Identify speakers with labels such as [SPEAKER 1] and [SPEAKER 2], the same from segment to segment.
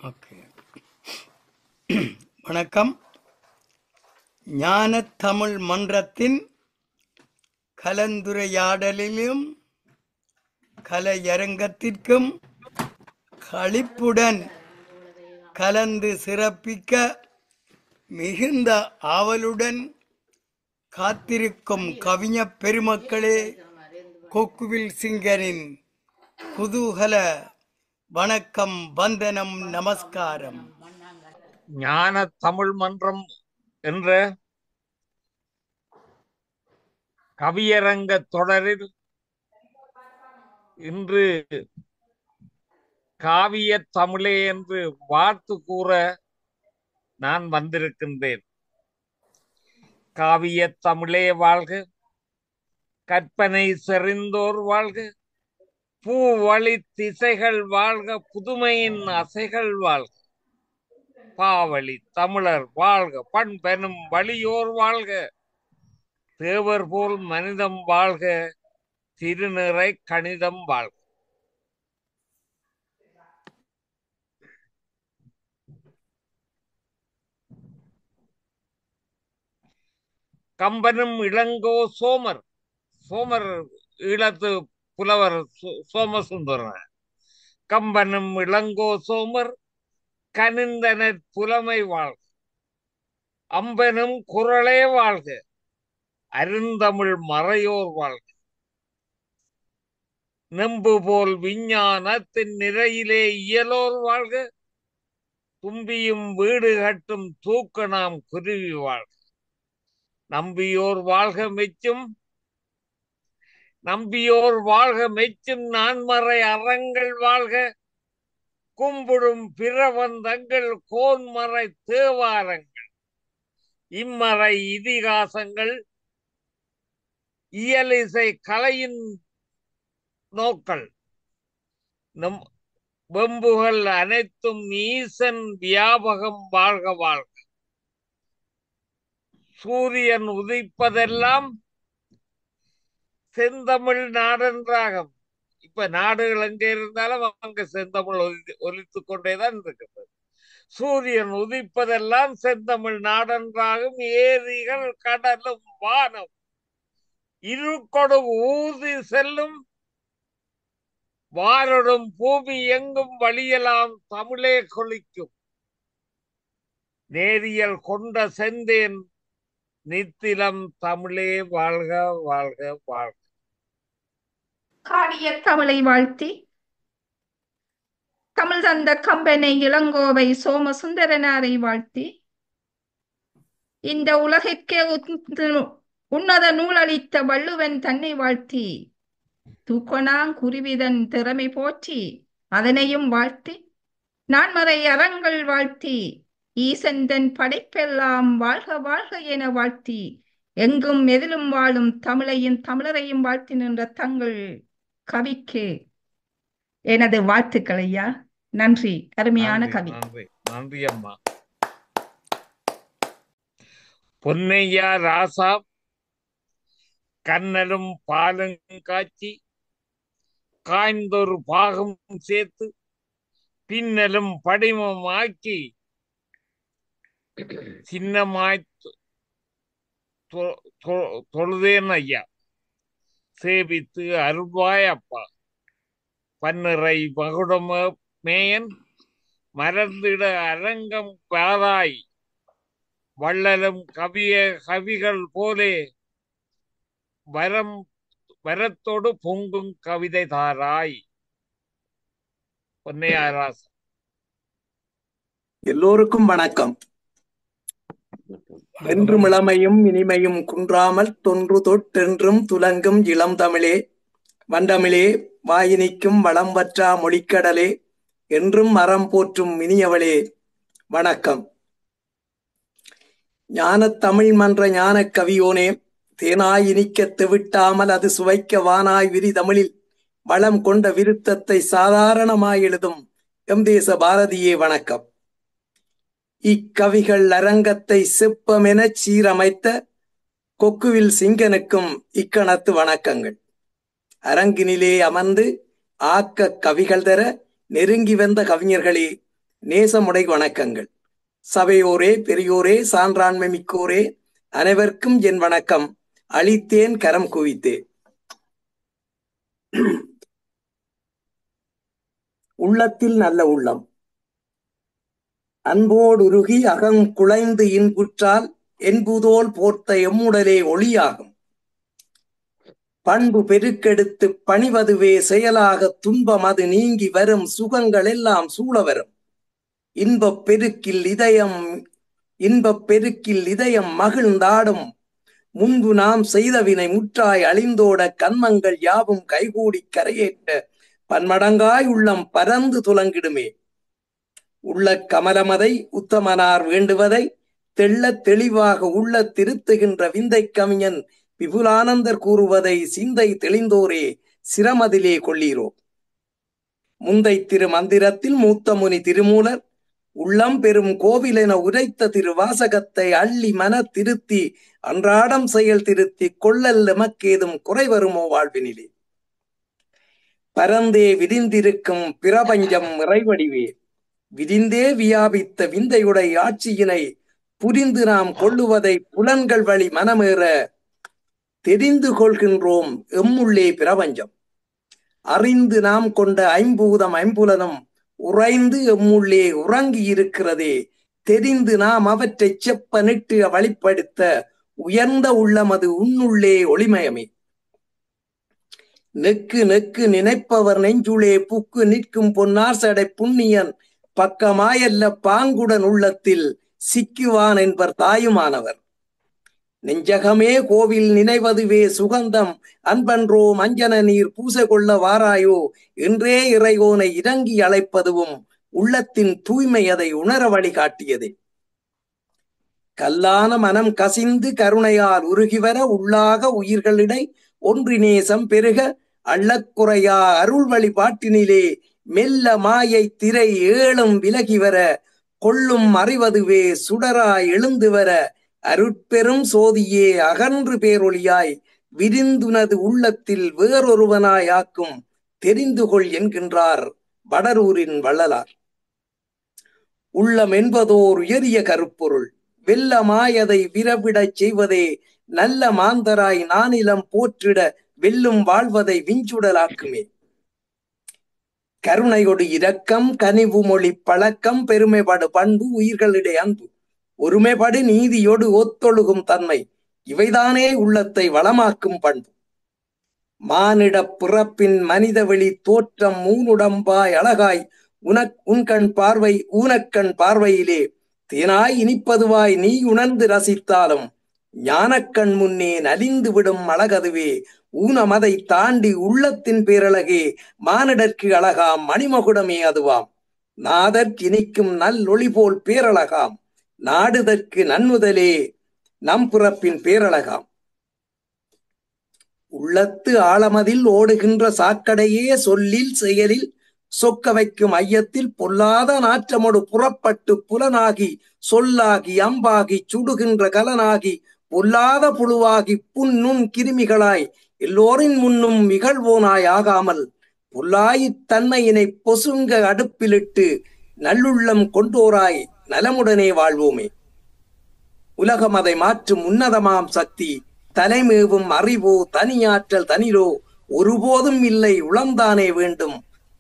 [SPEAKER 1] Okay. வணக்கம். ஞானத் தமிழ் மன்றத்தின் கலந்துரையாடலிலும் கலையரங்கத்திற்கும் களிப்புடன் கலந்து சிறப்பிக்க மிகுந்த ஆவலுடன் காத்திருக்கும் கவிஞப் பெருமக்களே, கொக்குவில் சிங்கரின் குதூகல வணக்கம், வந்தனம், நமஸ்காரம்.
[SPEAKER 2] ஞான தமிழ் மன்றம் என்ற கவியரங்க தொடரில் இன்று காவிய தமிழே என்று வாழ்த்து கூற நான் வந்திருக்கின்றேன். காவிய தமிழே வாழ்க, கற்பனை செறிந்தோர் வாழ்க, பூ வழி திசைகள் வாழ்க, புதுமையின் அசைகள் வாழ்க, பாவழி தமிழர் வாழ்க, பண்பெனும் வழியோர் வாழ்க, தேவர் போல் மனிதம் வாழ்க, திருநிறை கணிதம் வாழ்க. கம்பனும் இளங்கோ சோமர், சோமர் ஈழத்து புலவர் சோமசுந்தரன். கம்பனும் இளங்கோ சோமர் கனிந்தனர் புலமை வாழ்க, அம்பனும் குரலே வாழ்க, அருந்தமிழ் மறையோர் வாழ்க, நெம்பு போல் விஞ்ஞானத்தின் நிறையிலே இயலோர் வாழ்க, தும்பியும் வீடு கட்டும் தூக்க நாம் குருவி வாழ்க, நம்பியோர் வாழ்க மெச்சும், நம்பியோர் வாழ்க மெச்சும் நான்மறை அறங்கள் வாழ்க, கும்பிடும் பிரபந்தங்கள் கோன்மறை தேவாரங்கள், இம்மறை இதிகாசங்கள், இயலிசை கலையின் நோக்கள், நம் வெம்புகள் அனைத்தும் ஈசன் வியாபகம் வாழ்க வாழ்க, சூரியன் உதிப்பதெல்லாம் செந்தமிழ் நாடென்றாகும். இப்ப நாடுகள் எங்க இருந்தாலும் அங்க செந்தமிழ் ஒலித்துக் கொண்டேதான் இருக்கிறது. சூரியன் உதிப்பதெல்லாம் செந்தமிழ் நாடென்றாகும், ஏரிகள் கடலும் வானம் இருகொடு ஊதி செல்லும், வாரடும் பூமி எங்கும் வழியலாம் தமிழே கொளிக்கும், நேரியல் கொண்ட செந்தேன் நித்திலம் தமிழே வாழ்க வாழ்க வாழ்க.
[SPEAKER 3] காவிய தமிழை வாழ்த்தி தமிழ் தந்த கம்பனை இளங்கோவை சோமசுந்தரனாரை வாழ்த்தி இந்த உலகிற்கே உன்னத நூலளித்த வள்ளுவன் தன்னை வாழ்த்தி தூக்கணாங் குருவிதன் திறமை போற்றி அதனையும் வாழ்த்தி நான்மறை அறங்கள் வாழ்த்தி ஈசந்தன் படைப்பெல்லாம் வாழ்க வாழ்க என வாழ்த்தி எங்கும் எதிலும் வாழும் தமிழையும் தமிழரையும் வாழ்த்தி நின்ற தங்கள் கவிக்கு எனது வாழ்த்துக்கள் ஐயா. நன்றி. அருமையான கவி.
[SPEAKER 2] நன்றி நன்றி அம்மா. பொன்னையா ராசா கண்ணலும் பாலும் காய்ச்சி காய்ந்தொரு பாகம் சேர்த்து பின்னலும் படிமம் ஆக்கி சின்னமாய் தொழுதேன் ஐயா, சேவித்து அருள்வாய் அப்பா, பன்னிறை மகுடம மேயன் மறந்திட அரங்கம் பாராய், வள்ளலும் கவிகள் போலே வரத்தோடு பொங்கும் கவிதை தாராய். பொன்னையாராசா.
[SPEAKER 4] எல்லோருக்கும் வணக்கம். என்றும் இளமையும் இனிமையும் குன்றாமல் தொன்று தொட்டென்றும் துலங்கும் இளம் தமிழே, வண்டமிழே, வாயினிக்கும் வளம் வற்றா மொழிக்கடலே, என்றும் அறம் போற்றும் இனியவளே, வணக்கம். ஞானத் தமிழ் மன்ற ஞானக் கவியோனே, தேனாய் இனிக்க தெவிட்டாமல் அது சுவைக்க வானாய் விரி தமிழில் வளம் கொண்ட விருத்தத்தை சாதாரணமாய் எழுதும் எம் தேச பாரதியே, வணக்கம். இக்கவிகள் அரங்கத்தை செப்பமெனச் சீரமைத்த கொக்குவில் சிங்கனுக்கும் இக்கணத்து வணக்கங்கள். அரங்கினிலே அமர்ந்து ஆக்க கவிகள் தர நெருங்கி வந்த கவிஞர்களே, நேசமுடை வணக்கங்கள். சபையோரே, பெரியோரே, சான்றாண்மை மிக்கோரே, அனைவருக்கும் என் வணக்கம். அளித்தேன், கரம் குவித்தேன். உள்ளத்தில் நல்ல உள்ளம் அன்போடுருகி அகம் குலைந்து இன்புற்றால் என்புதோல் போர்த்த எம்முடலே ஒளியாகும். பண்பு பெருக்கெடுத்து பணிவதுவே செயலாக துன்பம் அது நீங்கி வரும் சுகங்கள் எல்லாம் சூழ வரும். இன்பப் பெருக்கில் இதயம் மகிழ்ந்தாடும். முன்பு நாம் செய்த வினை முற்றாய் அழிந்தோட கன்மங்கள் யாவும் கைகூடி கரையேற்ற பன்மடங்காய் உள்ளம் பரந்து துலங்கிடுமே. உள்ள கமலமதை உத்தமனார் வேண்டுவதை தெள்ள தெளிவாக உள்ள திருத்துகின்ற விந்தை கவிஞன் விபுலானந்தர் கூறுவதை சிந்தை தெளிந்தோரே சிரமதிலே கொள்ளீரோ. முந்தை திருமந்திரத்தில் மூத்த முனி திருமூலர் உள்ளம் பெரும் கோவில் என உரைத்த திருவாசகத்தை அள்ளி மன திருத்தி அன்றாடம் செயல் திருத்தி கொள்ளல் எமக்கேதும் குறை வருமோ வாழ்வினிலே. பரந்தே விரிந்திருக்கும் பிரபஞ்சம் இறைவடிவே விரிந்தே வியாபித்த விந்தையுடை ஆட்சியினை புரிந்து நாம் கொள்ளுவதை புலன்கள் வழி மனமேற தெரிந்து கொள்கின்றோம் எம்முள்ளே பிரபஞ்சம். அறிந்து நாம் கொண்ட ஐம்பூதம் ஐம்புலனும் உறைந்து எம்முள்ளே உறங்கி இருக்கிறதே. தெரிந்து நாம் அவற்றை செப்பனிட்டு வழிப்படுத்த உயர்ந்த உள்ளமது உன்னுள்ளே ஒளிமயமே. நெக்கு நெக்கு நினைப்பவர் நெஞ்சுளே புக்கு நிற்கும் பொன்னாசடை புண்ணியன் பக்கமாயல்ல பாங்குடன் உள்ளத்தில் சிக்குவான் என்பர் தாயுமானவர். நெஞ்சகமே கோவில் நினைவதுவே சுகந்தம் அன்பன்றோ மஞ்சன நீர் பூசை கொள்ள வாராயோ என்றே இறையோனை இறங்கி அழைப்பதுவும் உள்ளத்தின் தூய்மை அதை உணர வழிகாட்டியதே. கல்லான மனம் கசிந்து கருணையால் உருகிவர உள்ளாக உயிர்களிடை ஒன்றிநேசம் பெருக அள்ளக்குறையா அருள் வழிபாட்டினிலே மெல்ல மாயை திரை ஏழும் விலகி வர கொள்ளும் அறிவதுவே சுடராய் எழுந்து வர அருட்பெரும் சோதியே அகன்று பேரொளியாய் விரிந்துனது உள்ளத்தில் வேறொருவனாய் ஆக்கும் தெரிந்து கொள் என்கின்றார் வடரூரின் வள்ளலார். உள்ளம் என்பதோர் உயரிய கருப்பொருள் வெல்லமாயதை விரவிடச் செய்வதே நல்ல மாந்தராய் நானிலம் போற்றிட வெல்லும் வாழ்வதை விஞ்சுடலாக்குமே. கருணையொடு இரக்கம் கனிவு மொழி பழக்கம் பெருமைப்படு பண்பு உயிர்களிடை அன்பு ஒருமைப்படு நீதியோடு ஒத்தொழுகும் தன்மை இவைதானே உள்ளத்தை வளமாக்கும் பண்பு. மானிட பிறப்பின் மனித வெளி தோற்றம் மூனுடம்பாய் அழகாய் உன்கண் பார்வை ஊனக்கண் பார்வையிலே தேனாய் இனிப்பதுவாய் நீ உணர்ந்து ரசித்தாலும் ஞானக்கண் முன்னே நலிந்து விடும் அழகதுவே. ஊனமதை தாண்டி உள்ளத்தின் பேரழகே மானிடற்கு அழகாம் மணிமகுடமே அதுவாம். நாதற்கு இனிக்கும் நல்லொளி போல் பேரழகாம் நாடுதற்கு நன்முதலே நம் பிறப்பின் பேரழகாம். உள்ளத்து ஆழமதில் ஓடுகின்ற சாக்கடையே சொல்லில் செயலில் சொக்க வைக்கும் ஐயத்தில் பொல்லாத நாற்றமோடு புறப்பட்டு புலனாகி சொல்லாகி அம்பாகி சுடுகின்ற கலனாகி பொல்லாத புழுவாகி புன்னும் கிருமிகளாய் எல்லோரின் முன்னும் நிகழ்வோனாய் ஆகாமல் பொல்லாயித் தன்மையினை பொசுங்க அடுப்பிலிட்டு நல்லுள்ளம் கொண்டோராய் நலமுடனே வாழ்வோமே. உலகம் அதை மாற்றும் உன்னதமாம் சக்தி தலைமேவும் அறிவோ தனியாற்றல் தனிலோ ஒருபோதும் இல்லை உளம்தானே வேண்டும்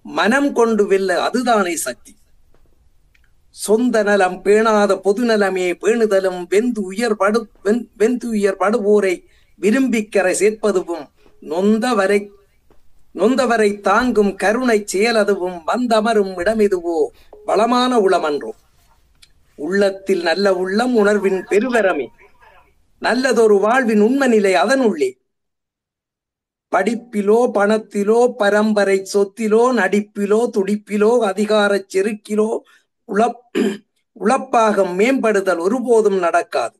[SPEAKER 4] மனம் கொண்டு வெல்ல அதுதானே சக்தி. சொந்த நலம் பேணாத பொதுநலமே பேணுதலும் வெந்து உயர்படுவோரை விரும்பிக்கரை சேர்ப்பதுவும் நொந்தவரை தாங்கும் கருணை செயலதுவும் வந்தமரும் இடமெதுவோ வளமான உளமன்றோ. உள்ளத்தில் நல்ல உள்ளம் உணர்வின் பெருவரமே நல்லதொரு வாழ்வின் உண்மை நிலை அதனுள்ளே. படிப்பிலோ பணத்திலோ பரம்பரை சொத்திலோ நடிப்பிலோ துடிப்பிலோ அதிகாரச் செருக்கிலோ உழப்பாக மேம்படுதல் ஒருபோதும் நடக்காது.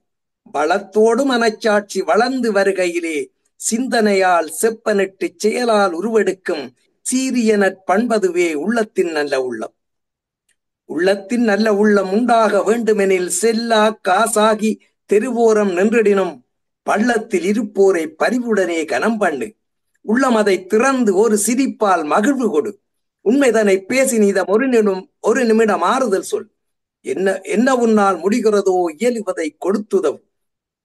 [SPEAKER 4] பலத்தோடு மனச்சாட்சி வளர்ந்து வருகையிலே சிந்தனையால் செப்பனிட்டு செயலால் உருவெடுக்கும் சீரிய நற்பண்பதுவே உள்ளத்தின் நல்ல உள்ளம். உள்ளத்தின் நல்ல உள்ளம் உண்டாக வேண்டுமெனில் செல்லா காசாகி தெருவோரம் நின்றிடினும் பள்ளத்தில் இருப்போரை பரிவுடனே கனம் பண்ணு. உள்ளம் அதை திறந்து ஒரு சிரிப்பால் மகிழ்வு கொடு. உண்மைதனை பேசி நீதம் ஒரு நிமிடம் ஆறுதல் சொல். என்ன உன்னால் முடிகிறதோ இயலுவதை கொடுத்துதவும்.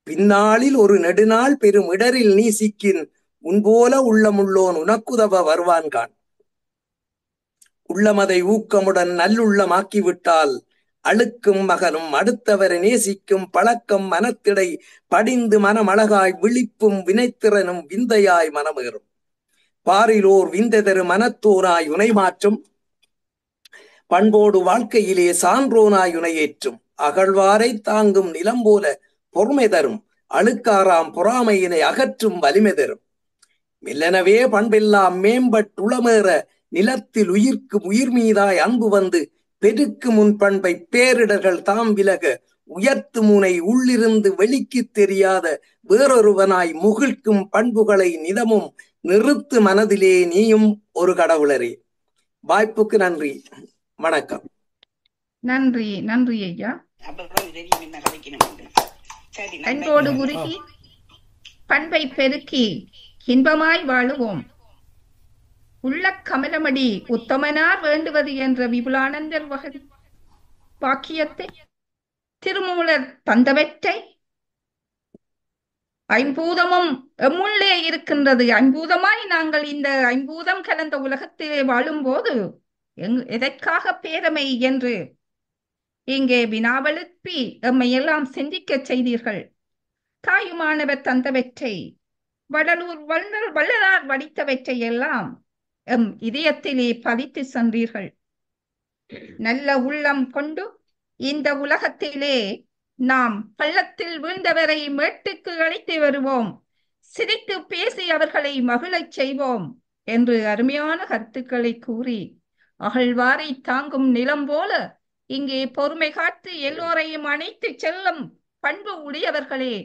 [SPEAKER 4] பின்னாளில் ஒரு நெடுநாள் பெரும் இடரில் நீ சிக்கின் உன்போல உள்ளமுள்ளோன் உனக்குதவ வருவான்கான். உள்ளமதை ஊக்கமுடன் நல்லுள்ளமாக்கிவிட்டால் அழுக்கும் மகனும் அடுத்தவரை நேசிக்கும் பழக்கம் மனத்திடை படிந்து மனமழகாய் விழிப்பும் வினைத்திறனும் விந்தையாய் மனமேறும். பாரிலோர் விந்தை மனத்தோனாய் உனை மாற்றும் பண்போடு வாழ்க்கையிலே சான்றோனாய் உனையேற்றும். அகழ்வாரை தாங்கும் நிலம் போல பொறுமை தரும் அழுக்காராம் பொறாமையினை அகற்றும் வலிமை தரும். மெல்லனவே பண்பெல்லாம் மேம்பட்டுளமேற நிலத்தில் உயிர்க்கு உயிர் மீதாய் அன்பு வந்து பெருக்கு முன் பண்பை பேரிடர்கள் தாம் விலக உயர்த்து முனை உள்ளிருந்து வெளிக்கு தெரியாத வேறொருவனாய் முகிழ்க்கும் பண்புகளை நிதமும் நிறுத்து மனதிலே நீயும் ஒரு கடவுளரே. வாய்ப்புக்கு நன்றி, வணக்கம்.
[SPEAKER 3] நன்றி நன்றி ஐயா. அன்போடு உருகி பண்பை பெருக்கி இன்பமாய் வாழுவோம். உள்ள கமலமடி உத்தமனார் வேண்டுவது என்ற விபுலானந்தர் வகை வாக்கியத்தை திருமூலர் தந்தவற்றை ஐம்பூதமும் எம்முள்ளே இருக்கின்றது. ஐம்பூதமாய் நாங்கள் இந்த ஐம்பூதம் கலந்த உலகத்திலே வாழும்போது எதற்காக பேரமை என்று இங்கே வினாவெழுப்பி எம்மை எல்லாம் சிந்திக்க செய்தீர்கள். தாயுமானவர் தந்தவற்றை வள்ளலார் வடித்தவற்றை எல்லாம் எம் இதயத்திலே பதித்து சென்றீர்கள். நல்ல உள்ளம் கொண்டு இந்த உலகத்திலே நாம் பள்ளத்தில் வீழ்ந்தவரை மேட்டுக்கு அழைத்து வருவோம், சிரித்து பேசி அவர்களை மகிழச் செய்வோம் என்று அருமையான கருத்துக்களை கூறி அகழ்வாரை தாங்கும் நிலம் போல இங்கே பொறுமை காத்து எல்லோரையும் அணைத்து செல்லும் பண்பு உடையவர்களே,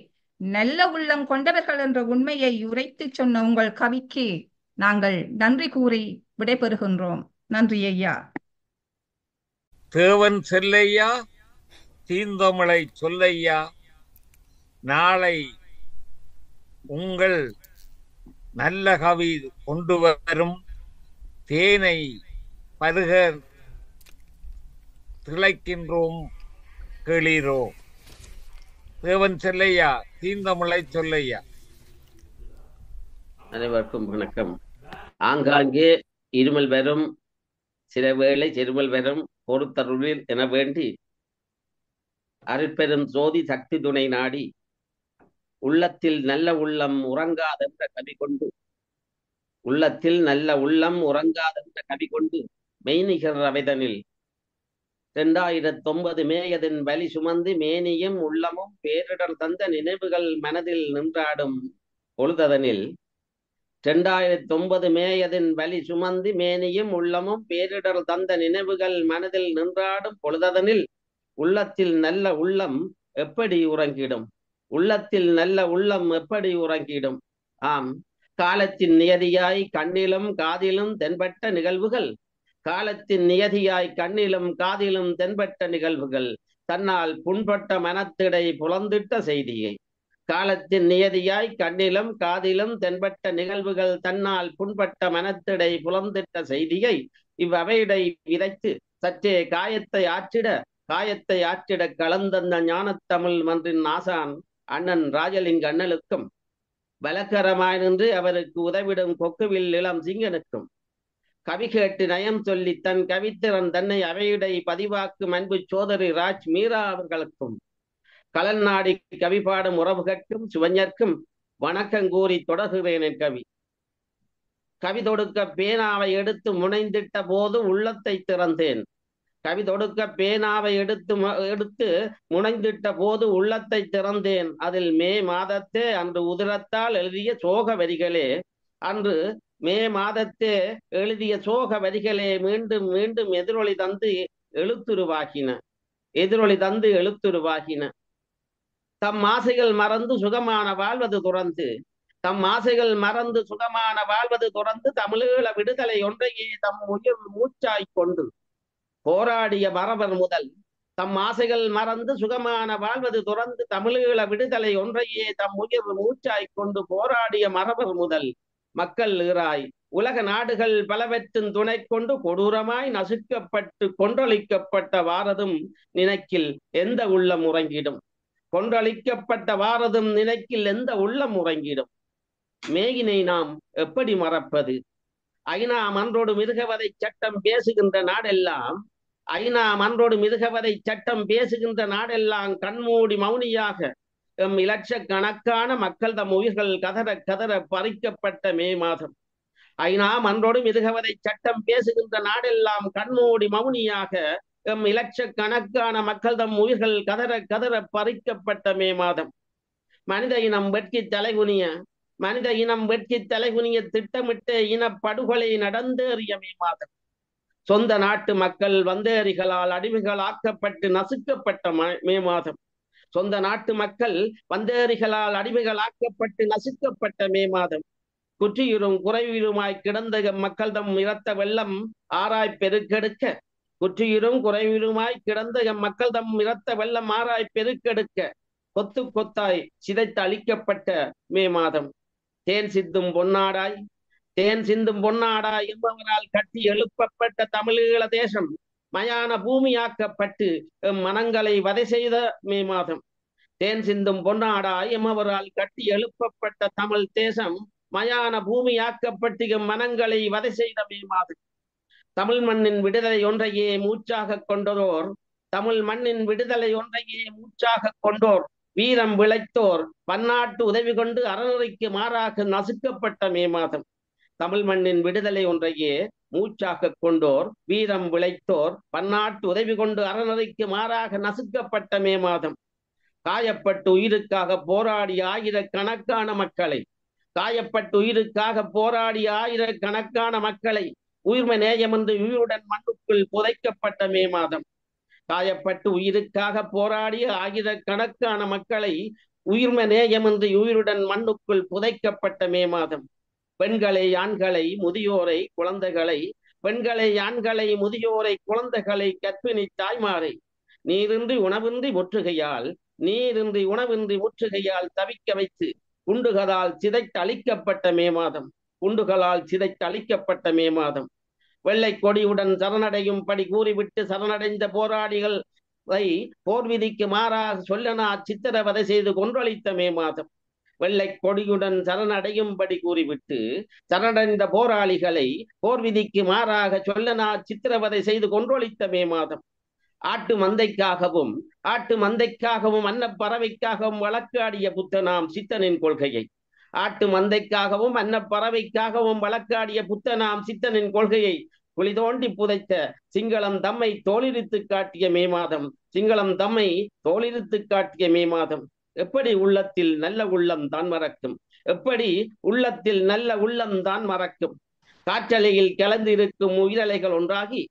[SPEAKER 3] நல்ல உள்ளம் கொண்டவர்கள் என்ற உண்மையை உரைத்து சொன்ன உங்கள் கவிக்கு நாங்கள் நன்றி கூறி விடைபெறுகின்றோம். நன்றி ஐயா.
[SPEAKER 2] தேவன் செல்லையா, தீந்தமிழை சொல்லையா. நாளை உங்கள் நல்ல கவி கொண்டு வரும் தேனை பருக திளைக்கின்றோம் கேளீரோ. தேவன் செல்லையா, தீந்தமிழை சொல்லையா.
[SPEAKER 5] அனைவருக்கும் வணக்கம். ஆங்காங்கே இருமல் வரும், சில வேளை செருமல் வரும், பொறுத்தருளில் என வேண்டி அருட்பெரும் ஜோதி சக்தி துணை நாடி உள்ளத்தில் நல்ல உள்ளம் உறங்காதென்ற கவி கொண்டு உள்ளத்தில் நல்ல உள்ளம் உறங்காதென்ற கவி கொண்டு மெய்நிகர் அவைதனில் 2009 மேயதின் வலி சுமந்து மேனியும் உள்ளமும் பேரிடர் தந்த நினைவுகள் மனதில் நின்றாடும் பொழுததனில் 2009 மேயதின் வலி சுமந்து மேனியும் உள்ளமும் பேரிடர் தந்த நினைவுகள் மனதில் நின்றாடும் பொழுததனில் உள்ளத்தில் நல்ல உள்ளம் எப்படி உறங்கிடும், உள்ளத்தில் நல்ல உள்ளம் எப்படி உறங்கிடும். ஆம், காலத்தின் நியதியாய் கண்ணிலும் காதிலும் தென்பட்ட நிகழ்வுகள், காலத்தின் நியதியாய் கண்ணிலும் காதிலும் தென்பட்ட நிகழ்வுகள் தன்னால் புண்பட்ட மனத்திடை புலந்திட்ட செய்தியை. காலத்தின் நியதியாய் கண்ணிலும் காதிலும் தென்பட்ட நிகழ்வுகள் தன்னால் புண்பட்ட மனத்திடை புலந்திட்ட செய்தியை இவ்வவையிடை விதைத்து சற்றே காயத்தை ஆற்றிட கலந்தந்த ஞானத்தமிழ் மன்றின் ஆசான் அண்ணன் ராஜலிங்க அண்ணலுக்கும் பலக்கரமாய் நின்று அவருக்கு உதவிடும் கொக்குவில் இளம் சிங்கனுக்கும் கவி கேட்டு நயம் சொல்லி தன் கவித்திறன் தன்னை அவையிடை பதிவாக்கும் அன்பு சோதரி ராஜ் மீரா அவர்களுக்கும் கலல் நாடி கவி பாடும் உறவுகட்கும் சுவஞர்க்கும் வணக்கங்கூறி தொடர்கிறேன். என் கவி தொடுக்க பேனாவை எடுத்து முனைந்திட்ட போது உள்ளத்தை திறந்தேன். கவி தொடுக்க பேனாவை எடுத்து முனைந்திட்ட போது உள்ளத்தை திறந்தேன். அதில் மே மாதத்தே அன்று உதிரத்தால் எழுதிய சோக வரிகளே, அன்று மே மாதத்தே எழுதிய சோக வரிகளே மீண்டும் மீண்டும் எதிரொலி தந்து எழுத்துருவாகின. தம் ஆசைகள் மறந்து சுகமான வாழ்வது துறந்து தமிழீழ விடுதலை ஒன்றையே தம் உயிர் மூச்சாய் கொண்டு போராடிய மரபர் முதல், தம் ஆசைகள் மறந்து சுகமான வாழ்வது துறந்து தமிழீழ விடுதலை ஒன்றையே தம் உயிர் மூச்சாய் கொண்டு போராடிய மரபர் முதல் மக்கள் ஈராய் உலக நாடுகள் பலவற்றின் துணை கொண்டு கொடூரமாய் நசுக்கப்பட்டு கொன்றளிக்கப்பட்ட பாரதம் நினைக்கில் எந்த உள்ளம் உறங்கிடும். கொன்றளிக்கப்பட்ட பாரதம் நினைக்கில் எந்த உள்ளம் உறங்கிடும். மேகினை நாம் எப்படி மறப்பது? ஐநா மன்றோடு மிருகவதை சட்டம் பேசுகின்ற நாடெல்லாம் மன்றோடு மிருகவதை சட்டம் பேசுகின்ற நாடெல்லாம் கண்மூடி மௌனியாக இலட்சக்கணக்கான மக்கள் தம் உயிர்கள் கதற கதற பறிக்கப்பட்ட மே மாதம். மன்றோடு மிருகவதை சட்டம் பேசுகின்ற நாடெல்லாம் கண்மூடி மௌனியாக இலட்சக்கணக்கான மக்கள் தம் உயிர்கள் கதற கதற பறிக்கப்பட்ட மே மாதம். மனித இனம் வெட்கி தலைகுனிய திட்டமிட்ட இனப்படுகொலை நடந்தேறிய மே மாதம். சொந்த நாட்டு மக்கள் வந்தேரிகளால் அடிமைகளாக்கப்பட்டு நசுக்கப்பட்ட மே மாதம். சொந்த நாட்டு மக்கள் வந்தேரிகளால் அடிமைகளாக்கப்பட்டு நசுக்கப்பட்ட மே மாதம். குற்றியுறும் குறைவீருமாய் கிடந்த மக்கள் தம் இரத்த வெள்ளம் ஆராய் பெருக்கெடுக்க குற்றியுறும் குறைவீருமாய் கிடந்த மக்கள் தம் இரத்த வெள்ளம் ஆராய் பெருக்கெடுக்க கொத்து கொத்தாய் சிதைத்து அழிக்கப்பட்ட மே மாதம். தேன் சிந்தும் பொன்னாடாய் என்பவரால் கட்டி எழுப்பப்பட்ட தமிழீழ தேசம் மயான பூமியாக்கப்பட்டு மனங்களை வதை செய்த மே மாதம். தேன் சிந்தும் பொன்னாடாய் என்பவரால் கட்டி எழுப்பப்பட்ட தமிழ் தேசம் மயான பூமியாக்கப்பட்டு மனங்களை வதை செய்த மே மாதம். தமிழ் மண்ணின் விடுதலை ஒன்றையே மூச்சாக கொண்டோர் வீரம் விளைத்தோர் பன்னாட்டு உதவி கொண்டு அறநெறிக்கு மாறாக நசுக்கப்பட்ட மே மாதம். தமிழ் மண்ணின் விடுதலை ஒன்றையே மூச்சாக கொண்டோர் வீரம் விளைத்தோர் பன்னாட்டு உதவி கொண்டு அறநெறிக்கு மாறாக நசுக்கப்பட்ட மே மாதம். காயப்பட்டு உயிருக்காக போராடிய ஆயிரக்கணக்கான மக்களை உயிர்மை நேயம் என்று உயிருடன் மண்ணுக்குள் புதைக்கப்பட்ட மே மாதம். காயப்பட்டு உயிருக்காக போராடிய ஆயிரக்கணக்கான மக்களை உயிர்மை நேயம் என்று உயிருடன் மண்ணுக்குள் புதைக்கப்பட்ட மே மாதம். பெண்களை ஆண்களை முதியோரை குழந்தைகளை கற்பிணி தாய்மாரை நீரின்றி உணவின்றி முற்றுகையால் தவிக்க வைத்து குண்டுகளால் சிதைத்து அழிக்கப்பட்ட மே மாதம். வெள்ளை கொடியுடன் சரணடையும் படி கூறிவிட்டு சரணடைந்த போராளிகள் போர் விதிக்கு மாறாக சொல்லனா சித்திரவதை செய்து கொன்றளித்த மே மாதம். வெள்ளை கொடியுடன் சரணடையும்படி கூறிவிட்டு சரணடைந்த போராளிகளை போர் விதிக்கு மாறாக சொல்லனா சித்திரவதை செய்து கொன்றொழித்த மே மாதம். ஆட்டு மந்தைக்காகவும் அன்னப்பறவைக்காகவும் வழக்காடிய புத்தனாம் சித்தனின் கொள்கையை குழி தோண்டி புதைத்த சிங்களம் தம்மை தோளிரித்து காட்டிய மே மாதம். எப்படி உள்ளத்தில் நல்ல உள்ளம் தான் மறக்கும். காற்றலையில் கலந்திருக்கும் உயிரலைகள் ஒன்றாகி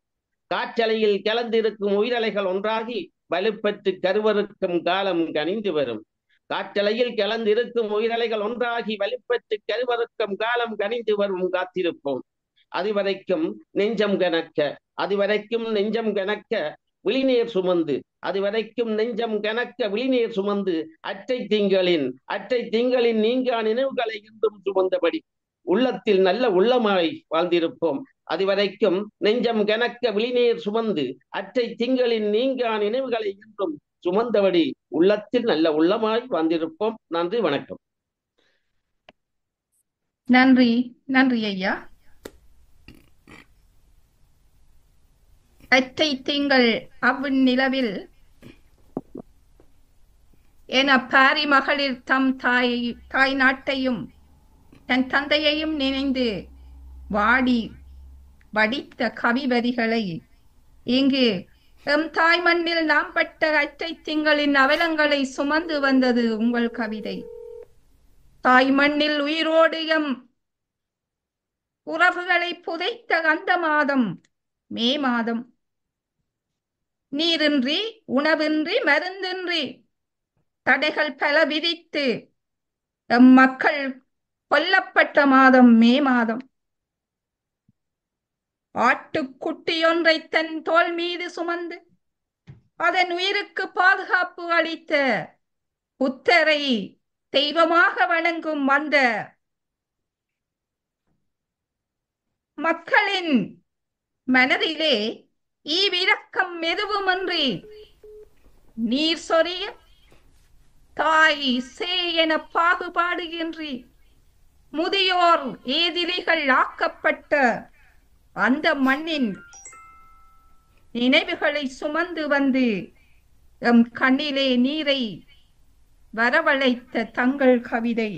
[SPEAKER 5] வலுப்பெற்று கருவறுக்கும் காலம் கனிந்து வரும். காத்திருப்போம். அதுவரைக்கும் நெஞ்சம் கனக்க விழிநீர் சுமந்து அற்றை திங்களின் நீங்கா நினைவுகளை என்றும் சுமந்தபடி உள்ளத்தில் நல்ல உள்ளமாய் வாழ்ந்திருப்போம். அதுவரைக்கும் நெஞ்சம் கனக்க விழிநீர் சுமந்து அற்றை திங்களின் நீங்கா நினைவுகளை என்றும் சுமந்தபடி உள்ளத்தில் நல்ல உள்ளமாய் வாழ்ந்திருப்போம். நன்றி, வணக்கம்.
[SPEAKER 3] நன்றி ஐயா. அற்றை திங்கள் அவ்வின் நிலவில் என பாரி மகளிர் தம் தாய் நாட்டையும் தன் தந்தையையும் நினைந்து வாடி வடித்த கவி வரிகளை இங்கு எம் தாய் மண்ணில் நாம் பட்ட அற்றை திங்களின் அவலங்களை சுமந்து வந்தது உங்கள் கவிதை. தாய் மண்ணில் உயிரோடு எம் உறவுகளை புதைத்த அந்த மாதம் மே மாதம். நீரின்றி உணவின்றி மருந்தின்றி தடைகள் பல விதித்து எம் மக்கள் கொல்லப்பட்ட மாதம் மே மாதம். ஆட்டுக்குட்டியொன்றை தன் தோள் மீது சுமந்து அதன் உயிருக்கு பாதுகாப்பு அளித்த புத்தரை தெய்வமாக வணங்கும் அந்த மக்களின் மனதிலே ஈவிரக்கம் எதுவுமின்றி நீர் சொரிய தாய் சே என பாகுபாடுகின்றி முதியோர் ஏதிலிகள் ஆக்கப்பட்ட அந்த மண்ணின் நினைவுகளை சுமந்து வந்து எம் கண்ணிலே நீரை வரவழைத்த தங்கள் கவிதை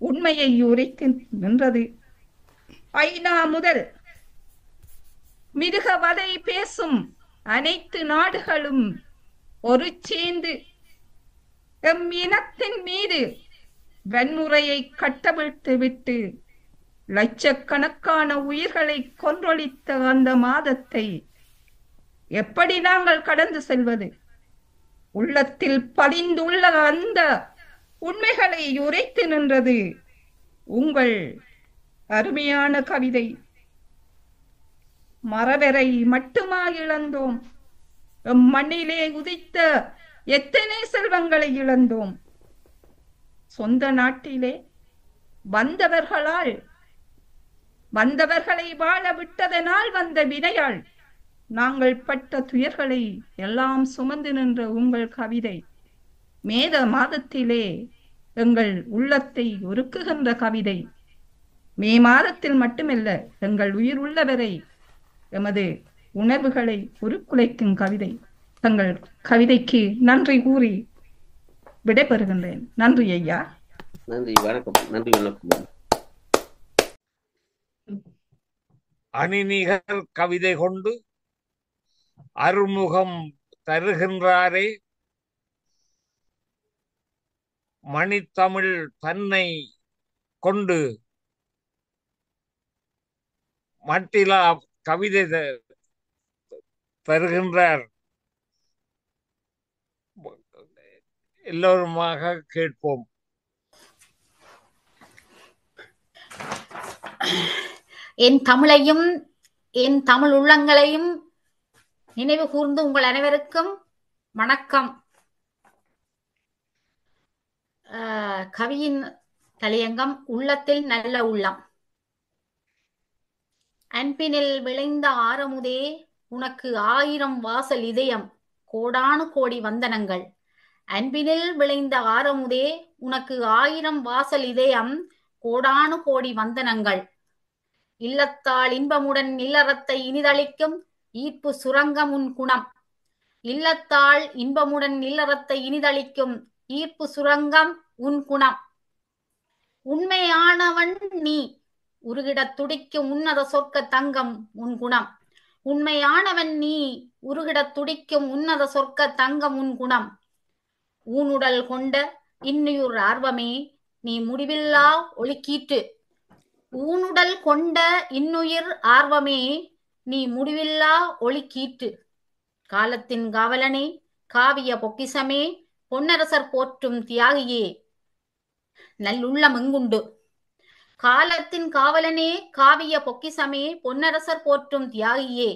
[SPEAKER 3] உண்மையை உரைத்து நின்றது. ஐநா முதல் மிருகவதை பேசும் அனைத்து நாடுகளும் ஒரு சேர்ந்து எம் இனத்தின் மீது வன்முறையை கட்டவிழ்த்து விட்டு லட்சக்கணக்கான உயிர்களை கொன்றொழித்த அந்த மாதத்தை எப்படி நாங்கள் கடந்து செல்வது? உள்ளத்தில் பதிந்துள்ள அந்த உண்மைகளை உரைத்து நின்றது உங்கள் அருமையான கவிதை. மரவரை மட்டுமா இழந்தோம்? எம் மண்ணிலே உதித்த எத்தனை செல்வங்களை இழந்தோம். சொந்த நாட்டிலே வந்தவர்களை வாழ விட்டதனால் வந்த வினையால் நாங்கள் பட்ட துயர்களை எல்லாம் சுமந்து நின்ற உங்கள் கவிதை மேத மாதத்திலே எங்கள் உள்ளத்தை உருக்குகின்ற கவிதை. மே மாதத்தில் மட்டுமல்ல, எங்கள் உயிர் உள்ளவரை எமது உணர்வுகளை உருக்குலைக்கும் கவிதை. தங்கள் கவிதைக்கு நன்றி கூறி விடைபெறுகின்றேன். நன்றி ஐயா.
[SPEAKER 5] நன்றி, வணக்கம். நன்றி, வணக்கம்.
[SPEAKER 2] அணிநிகர் கவிதை கொண்டு அருமுகம் தருகின்றாரே மணித்தமிழ் தன்னை கொண்டு மட்டிலா கவிதை தருகின்றார். எல்லோருமாக கேட்போம்.
[SPEAKER 6] என் தமிழையும் என் தமிழ் உள்ளங்களையும் நினைவு கூர்ந்து உங்கள் அனைவருக்கும் வணக்கம். கவியின் தலையங்கம் உள்ளத்தில் நல்ல உள்ளம். அன்பினில் விளைந்த ஆரமுதே உனக்கு 1000 வாசல் இதயம் கோடானு கோடி வந்தனங்கள். அன்பினில் விளைந்த ஆரமுதே உனக்கு 1000 வாசல் இதயம் கோடானு கோடி வந்தனங்கள். இல்லத்தால் இன்பமுடன் இல்லறத்தை இனிதளிக்கும் ஈர்ப்பு சுரங்கம் உன் குணம். இல்லத்தால் இன்பமுடன் இல்லறத்தை இனிதளிக்கும் ஈர்ப்பு சுரங்கம் உன் குணம். உண்மையானவன் நீ உருகிடத் துடிக்கும் உன்னத சொர்க்க தங்கம் உன் குணம். உண்மையானவன் நீ உருகிடத் துடிக்கும் உன்னத சொர்க்க தங்கம் உன் குணம். ஊனுடல் கொண்ட இன்னுயிர் ஆர்வமே நீ முடிவில்லா ஒளிக்கீற்று. ஊனுடல் கொண்ட இன்னுயிர் ஆர்வமே நீ முடிவில்லா ஒளிக்கீற்று. காலத்தின் காவலனே காவிய பொக்கிசமே பொன்னரசர் போற்றும் தியாகியே நல்லுள்ளம் எங்குண்டு. காலத்தின் காவலனே காவிய பொக்கிசமே பொன்னரசர் போற்றும் தியாகியே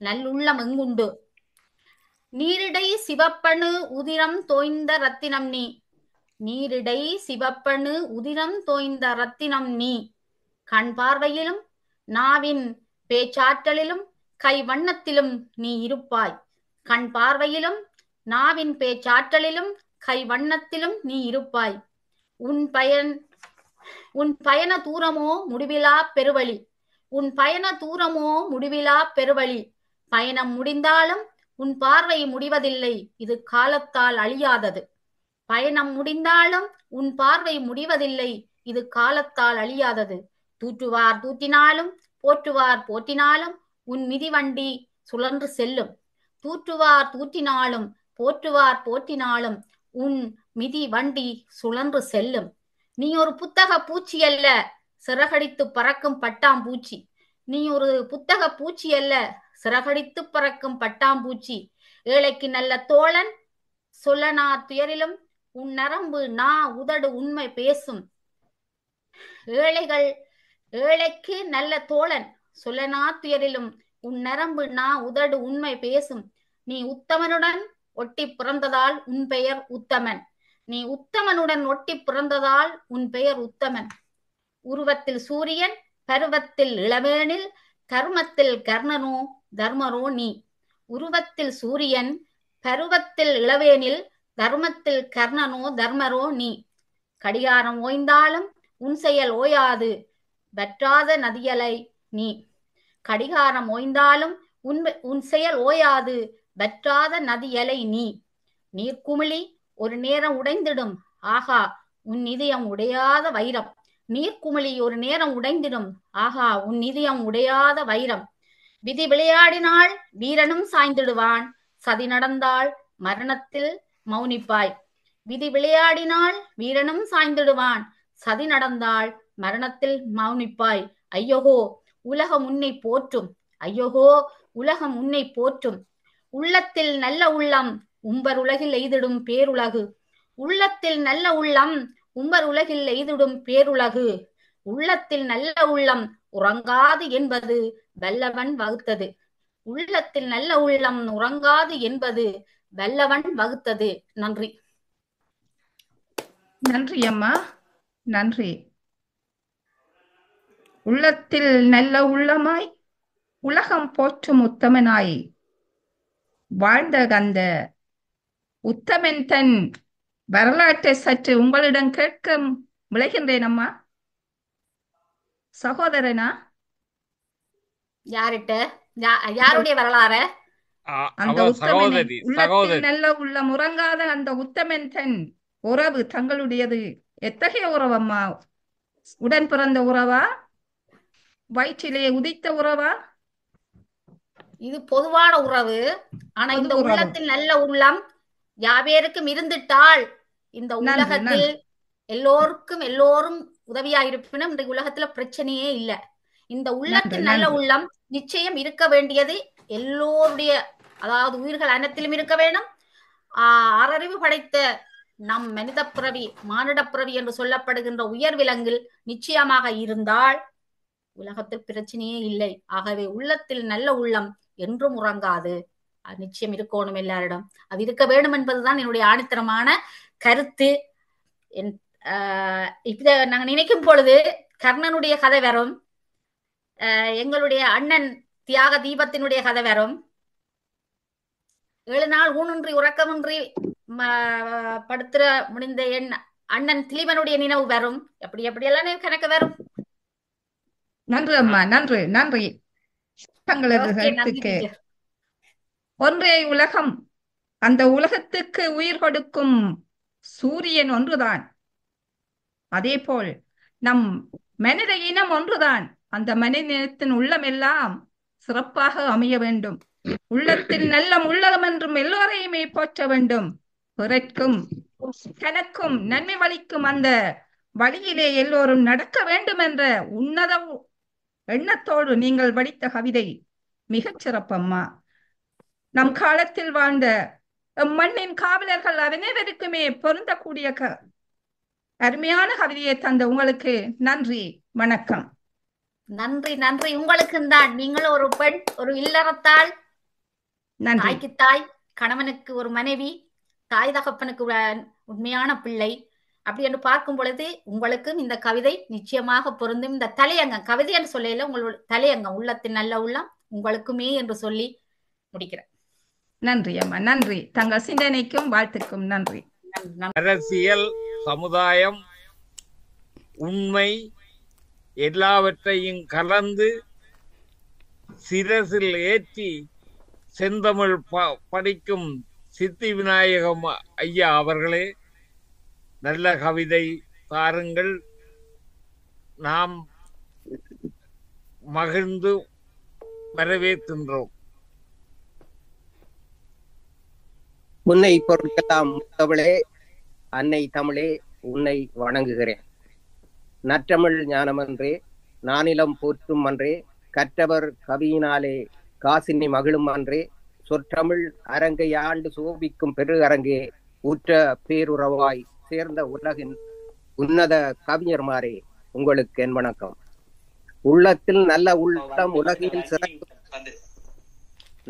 [SPEAKER 6] நல்லுள்ளம் எங்குண்டு. நீரிடை சிவப்பணு உதிரம் தோய்ந்த ரத்தினம் நீ. நீரிடை சிவப்பணு உதிரம் தோய்ந்த ரத்தினம் நீ. கண் பார்வையிலும் நாவின் பேச்சாற்றலிலும் கை வண்ணத்திலும் நீ இருப்பாய். கண் பார்வையிலும் நாவின் பேச்சாற்றலிலும் கை வண்ணத்திலும் நீ இருப்பாய். உன் பயண தூரமோ முடிவிலா பெருவழி. உன் பயண தூரமோ முடிவிலா பெருவழி. பயணம் முடிந்தாலும் உன் பார்வை முடிவதில்லை, இது காலத்தால் அழியாதது. பயணம் முடிந்தாலும் உன் பார்வை முடிவதில்லை, இது காலத்தால் அழியாதது. தூற்றுவார் தூற்றினாலும் போற்றுவார் போற்றினாலும் உன் மிதிவண்டி சுழன்று செல்லும். தூற்றுவார் தூற்றினாலும் போற்றுவார் போற்றினாலும் உன் மிதி வண்டி சுழன்று செல்லும். நீ ஒரு புத்தக பூச்சி அல்ல, சிறகடித்து பறக்கும் பட்டாம்பூச்சி. நீ ஒரு புத்தக பூச்சி அல்ல, சிறகடித்து பறக்கும் பட்டாம்பூச்சி. ஏழைக்கு நல்ல தோழன் சொல்லனா துயரிலும் உன் நரம்பு நா உதடு உண்மை பேசும். ஏழைக்கு நல்ல தோழன் சொல்லனா துயரிலும் உன் நரம்பு நா உதடு உண்மை பேசும். நீ உத்தமனுடன் ஒட்டி பிறந்ததால் உன் பெயர் உத்தமன். நீ உத்தமனுடன் ஒட்டி பிறந்ததால் உன் பெயர் உத்தமன். உருவத்தில் சூரியன் பருவத்தில் இளவேனில் கர்மத்தில் கர்ணனோ தர்மரோ நீ. உருவத்தில் சூரியன் பருவத்தில் இளவேனில் தர்மத்தில் கர்ணனோ தர்மரோ நீ. கடிகாரம் ஓய்ந்தாலும் உன் செயல் ஓயாது வற்றாத நதியலை நீ. கடிகாரம் ஓய்ந்தாலும் உன் செயல் ஓயாது வற்றாத நதியலை நீ. நீர்க்குமிழி ஒரு நேரம் உடைந்திடும் ஆகா உன் இதயம் உடையாத வைரம். நீர்க்குமிழி ஒரு நேரம் உடைந்திடும் ஆகா உன் இதயம் உடையாத வைரம். விதி விளையாடினால் வீரனும் சாய்ந்திடுவான் சதி நடந்தால் மரணத்தில் மௌனிப்பாய். விதி விளையாடினால் வீரனும் சாய்ந்திடுவான் சதி நடந்தால் மரணத்தில் மௌனிப்பாய். ஐயோகோ உலகம் உன்னை போற்றும் ஐயோகோ உலகம் உன்னை போற்றும். உள்ளத்தில் நல்ல உள்ளம் உம்பர் உலகில் எய்திடும் பேருலகு. உள்ளத்தில் நல்ல உள்ளம் உம்பர் உலகில் எய்திடும் பேருலகு. உள்ளத்தில் நல்ல உள்ளம் உறங்காது என்பது வல்லவன் வகுத்தது. உள்ளத்தில் நல்ல உள்ளம் உறங்காது என்பது வல்லவன் வகுத்தது. நன்றி.
[SPEAKER 3] நன்றி அம்மா, நன்றி. உள்ளத்தில் நல்ல உள்ளமாய் உலகம் போற்றும் உத்தமனாய் வாழ்ந்த அந்த உத்தமன் தன் வரலாற்றை சற்று உங்களிடம் கேட்க விளைகின்றேன் அம்மா. சகோதரனா?
[SPEAKER 6] யாருடைய வரலாற?
[SPEAKER 3] அந்த உத்தமனை உள்ளத்தில் நல்ல உள்ளம் உறங்காத அந்த உத்தமன் தன் உறவு தங்களுடையது எத்தகைய உறவம்மா? உடன் பிறந்த உறவா? வயிற்றிலே உதித்த உறவா?
[SPEAKER 6] இது பொதுவான உறவு. ஆனா இந்த உள்ளத்தில் நல்ல உள்ளம் யாவேருக்கும் இருந்துட்டால் இந்த உலகத்தில் எல்லோரும் உதவியா இருப்பினும் இந்த உலகத்துல பிரச்சனையே இல்ல. இந்த உள்ளத்தில் நல்ல உள்ளம் நிச்சயம் இருக்க வேண்டியது எல்லோருடைய, அதாவது உயிர்கள் அனைத்திலும் இருக்க வேணும். ஆறறிவு படைத்த நம் மனித பிறவி மானிட பிறவி என்று சொல்லப்படுகின்ற உயர் விலங்கில் நிச்சயமாக இருந்தால் உலகத்தில் பிரச்சனையே இல்லை. ஆகவே உள்ளத்தில் நல்ல உள்ளம் என்றும் உறங்காது. அது நிச்சயம் இருக்கணும் எல்லாரிடம். அது இருக்க வேண்டும் என்பதுதான் என்னுடைய ஆணித்தரமான கருத்து. இப்ப நாங்க நினைக்கும் பொழுது கர்ணனுடைய கதை வரும், எங்களுடைய அண்ணன் தியாக தீபத்தினுடைய கதை வரும், 7 நாள் ஊனின்றி உறக்கமின்றி படுத்துற முடிந்த என் அண்ணன் திலீபனுடைய நினைவு வரும். எப்படியெல்லாம் கணக்கு வரும்.
[SPEAKER 3] நன்றி அம்மா, நன்றி நன்றி. தங்களது கருத்துக்கு ஒன்றே உலகம், அந்த உலகத்துக்கு உயிர் கொடுக்கும் சூரியன் ஒன்றுதான். அதே போல் நம் மனித இனம் ஒன்றுதான். அந்த மனித இனத்தின் உள்ளம் எல்லாம் சிறப்பாக அமைய வேண்டும். உள்ளத்தில் நல்ல உள்ளம் என்றும் எல்லோரையுமே போற்ற வேண்டும். பிறர்க்கும் தனக்கும் நன்மை வலிக்கும் அந்த வழியிலே எல்லோரும் நடக்க வேண்டும் என்ற உன்னத எண்ணத்தோடு நீங்கள் படித்த கவிதை மிகச் சிறப்பம்மா. நம் காலத்தில் வாழ்ந்த மண்ணின் காவலர்கள் அனைவருக்குமே பொருந்தக்கூடிய அருமையான கவிதையை தந்த உங்களுக்கு நன்றி, வணக்கம்.
[SPEAKER 6] நன்றி நன்றி. உங்களுக்கு தான். நீங்களும் ஒரு பெண், ஒரு இல்லறத்தாள், தாய்க்கு தாய், கணவனுக்கு ஒரு மனைவி, தாய் தகப்பனுக்கு உண்மையான பிள்ளை. அப்படி என்று பார்க்கும் பொழுது உங்களுக்கும் இந்த கவிதை நிச்சயமாக பொருந்தும். இந்த தலையங்கம், கவிதை என்று சொல்லல, உங்களுடைய தலையங்கம் உள்ளத்தின் நல்ல உள்ளம் உங்களுக்குமே என்று சொல்லி முடிக்கிறேன்.
[SPEAKER 3] நன்றி அம்மா, நன்றி. தங்கள் சிந்தனைக்கும் வாழ்த்துக்கும் நன்றி.
[SPEAKER 2] அரசியல், சமுதாயம், உண்மை எல்லாவற்றையும் கலந்து சிரசில் ஏற்றி செந்தமிழ் படிக்கும் சித்தி விநாயகம் ஐயா அவர்களே, நல்ல கவிதை தாருங்கள். நாம் மகிழ்ந்து வரவேற்கின்றோம்.
[SPEAKER 7] முன்னை பொருட்கெல்லாம் தமிழே, அன்னை தமிழே, உன்னை வணங்குகிறேன். நற்றமிழ் ஞானமன்றே, நானிலம் போற்றும் அன்றே, கற்றவர் கவியினாலே காசினி மகிழும் அன்றே, சொற்றமிழ் அரங்கை ஆண்டு சோபிக்கும் பெரு அரங்கே, ஊற்ற பேருறவாய் சேர்ந்த உலகின் உன்னத கவிஞர்மாரே, உங்களுக்கு என் வணக்கம். உள்ளத்தில் நல்ல உள்ளம் உலகில் சிறப்பு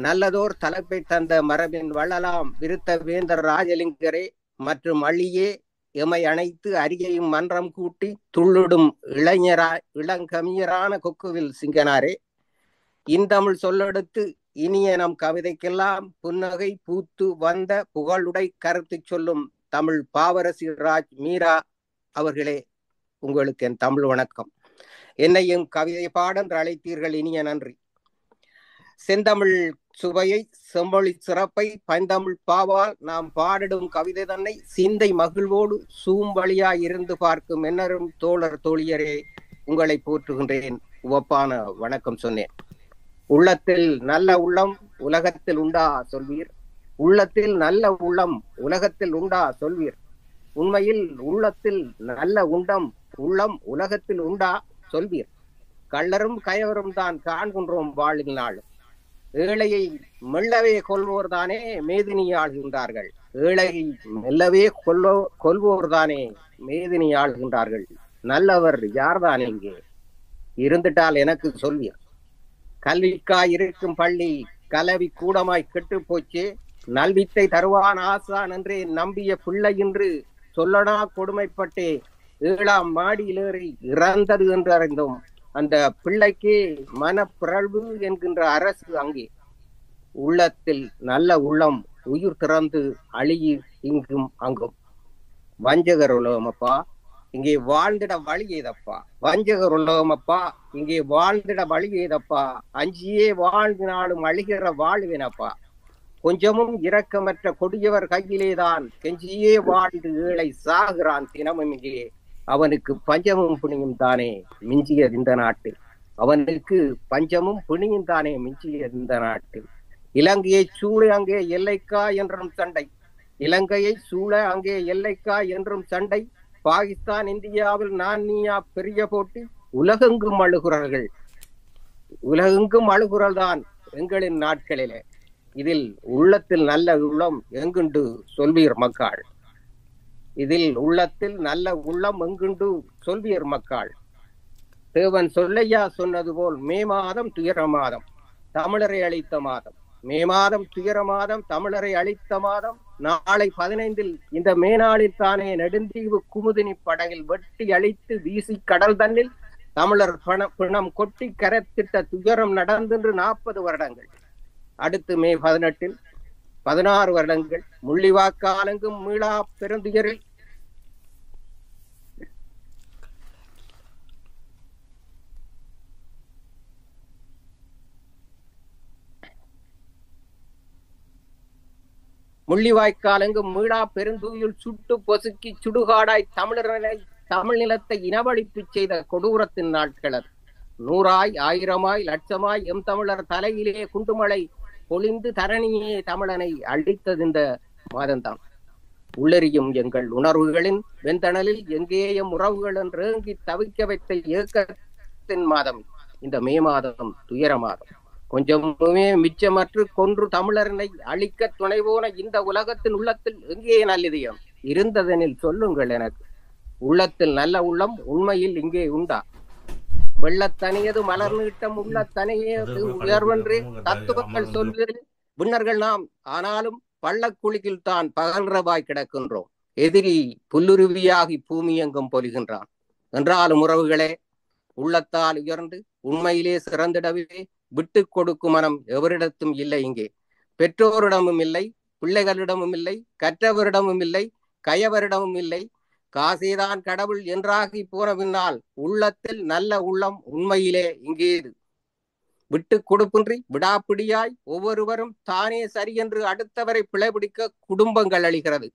[SPEAKER 7] நல்லதோர் தலைப்பை தந்த மரபின் வள்ளலாம் விருத்த வேந்தர் ராஜலிங்கரே மற்றும் அழியே எமை அணைத்து அரியையும் மன்றம் கூட்டி துள்ளிடும் இளங்கமியரான கொக்குவில் சிங்கனாரே, இந்தமிழ் சொல்லெடுத்து இனிய நம் கவிதைக்கெல்லாம் புன்னகை பூத்து வந்த புகழுடை கருத்து சொல்லும் தமிழ் பாவரசி ராஜ் மீரா அவர்களே, உங்களுக்கு என் தமிழ் வணக்கம். என்னையும் கவிதை பாடென்று அழைத்தீர்கள், இனிய நன்றி. செந்தமிழ் சுவையை செம்மொழி சிறப்பை பைந்தமிழ் பாவால் நாம் பாடிடும் கவிதை தன்னை சிந்தை மகிழ்வோடு சூம்பலியாய் இருந்து பார்க்கும் என்னரும் தோழர் தோழியரே, உங்களை போற்றுகின்றேன். உவப்பான வணக்கம் சொன்னேன். உள்ளத்தில் நல்ல உள்ளம் உலகத்தில் உண்டா சொல்வீர், உள்ளத்தில் நல்ல உள்ளம் உலகத்தில் உண்டா சொல்வீர். உண்மையில் உள்ளத்தில் நல்ல உள்ளம் உலகத்தில் உண்டா சொல்வீர். கள்ளரும் கயவரும் தான் காண்கின்றோம் வாழில் நாள். ஏழையை மெல்லவே கொள்வோர் தானே மேதினி ஆள்கின்றார்கள். ஏழையை மெல்லவே கொள்வோர் தானே மேதினி ஆள்கின்றார்கள். நல்லவர் யார்தான் இங்கே இருந்துட்டால் எனக்கு சொல்வீர். கல்விக்காய் இருக்கும் பள்ளி கலவி கூடமாய் கெட்டு போச்சு. நல்வித்தை தருவான் ஆசான் என்றே நம்பிய பிள்ளை என்று சொல்லனா கொடுமைப்பட்டே 7ஆம் மாடியில் ஏறி இறந்தது என்று அறிந்தோம். அந்த பிள்ளைக்கே மனப்பிறழ்வு என்கின்ற அரசு அங்கே. உள்ளத்தில் நல்ல உள்ளம் உயிர் திறந்து அழியி இங்கும் அங்கும். வஞ்சகர் உலகமப்பா இங்கே வாழ்ந்திட வழி ஏதப்பா. வஞ்சகர் உலகமப்பா இங்கே வாழ்ந்திட வழி ஏதப்பா. அஞ்சியே வாழ்ந்தினாலும் அழிகிற வாழ்வினப்பா. கொஞ்சமும் இரக்கமற்ற கொடியவர் கையிலேதான் கெஞ்சியே வாழ்ந்து ஏழை சாகிறான் தினமும் இங்கே. அவனுக்கு பஞ்சமும் புனியும் தானே மிஞ்சியது இந்த நாட்டில். அவனுக்கு பஞ்சமும் புனியும் தானே மிஞ்சியது இந்த நாட்டில். இலங்கையை சூழ அங்கே எல்லைக்கா என்றும் சண்டை. இலங்கையை சூழ அங்கே எல்லைக்கா என்றும் சண்டை. பாகிஸ்தான் இந்தியாவில் நான் நீயா பெரிய போட்டி. உலகெங்கும் அழுகுறர்கள், உலகெங்கும் அழுகுறல் தான் எங்களின் நாட்களிலே. இதில் உள்ளத்தில் நல்ல உள்ளம் எங்குண்டு சொல்வீர் மக்கள். இதில் உள்ளத்தில் நல்ல உள்ளம் எங்குண்டு சொல்வீர் மக்கள். தேவன் சொல்லையா சொன்னது போல் மே மாதம் துயர மாதம் தமிழரை அழித்த மாதம். மே மாதம் துயர மாதம் தமிழரை அழித்த மாதம். நாளை 15 இந்த மேனாளில் தானே நெடுந்தீவு குமுதினி படகில் வெட்டி அழித்து வீசி கடல் தன்னில் தமிழர் பிணம் கொட்டி கரைத்திட்ட துயரம் நடந்தென்று 40 வருடங்கள். அடுத்து மே 18 16 வருடங்கள். முள்ளிவாக்காலெங்கும் மீளா பெருந்துயரில் முள்ளிவாய்க்காலெங்கும் மீளா பெருந்தூயில் சுட்டு பொசுக்கி சுடுகாடாய் தமிழ் நிலத்தை இனவழிப்பு செய்த கொடூரத்தின் நாட்கள் அது. 100ஆய் 1000ஆய் லட்சமாய் எம் தமிழர் தலையிலே குண்டுமலை பொழிந்து தரணியே தமிழனை அழித்தது இந்த மாதம்தான். உள்ளெறியும் எங்கள் உணர்வுகளின் வெந்தணலில் எங்கேயும் உறவுகள் என்று ஏங்கி தவிக்க வைத்த ஏக்கத்தின் மாதம் இந்த மே மாதம் துயர மாதம். கொஞ்சமுமே மிச்சமற்று கொன்று தமிழரனை அழிக்க துணைவோன இந்த உலகத்தின் உள்ளத்தில் எங்கே நல்லிதயம் இருந்ததெனில் சொல்லுங்கள் எனக்கு. உள்ளத்தில் நல்ல உள்ளம் உண்மையில் இங்கே உண்டா? வெள்ளத்தனியது மலர் நீட்டம் உள்ள தனியது உயர்வென்றே தத்துவங்கள் சொல்வதில் விண்ணர்கள் நாம். ஆனாலும் பள்ளக்குழியில் தான் பகல்ரவாய் கிடக்கின்றோம். எதிரி புல்லுருவியாகி பூமி எங்கும் பொலிகின்றான். என்றாலும் உறவுகளே, உள்ளத்தால் உயர்ந்து உண்மையிலே சிறந்திடவே விட்டு கொடுக்கும் மனம் எவரிடத்தும் இல்லை இங்கே. பெற்றோரிடமும் இல்லை, பிள்ளைகளிடமும் இல்லை, கற்றவரிடமும் இல்லை, கயவரிடமும் இல்லை. காசேதான் கடவுள் என்றாகி போன பின்னால் உள்ளத்தில் நல்ல உள்ளம் உண்மையிலே இங்கேது. விட்டு கொடுப்பின்றி விடாப்பிடியாய் ஒவ்வொருவரும் தானே சரியென்று அடுத்தவரை பிழைபிடிக்க குடும்பங்கள் அழிகிறது.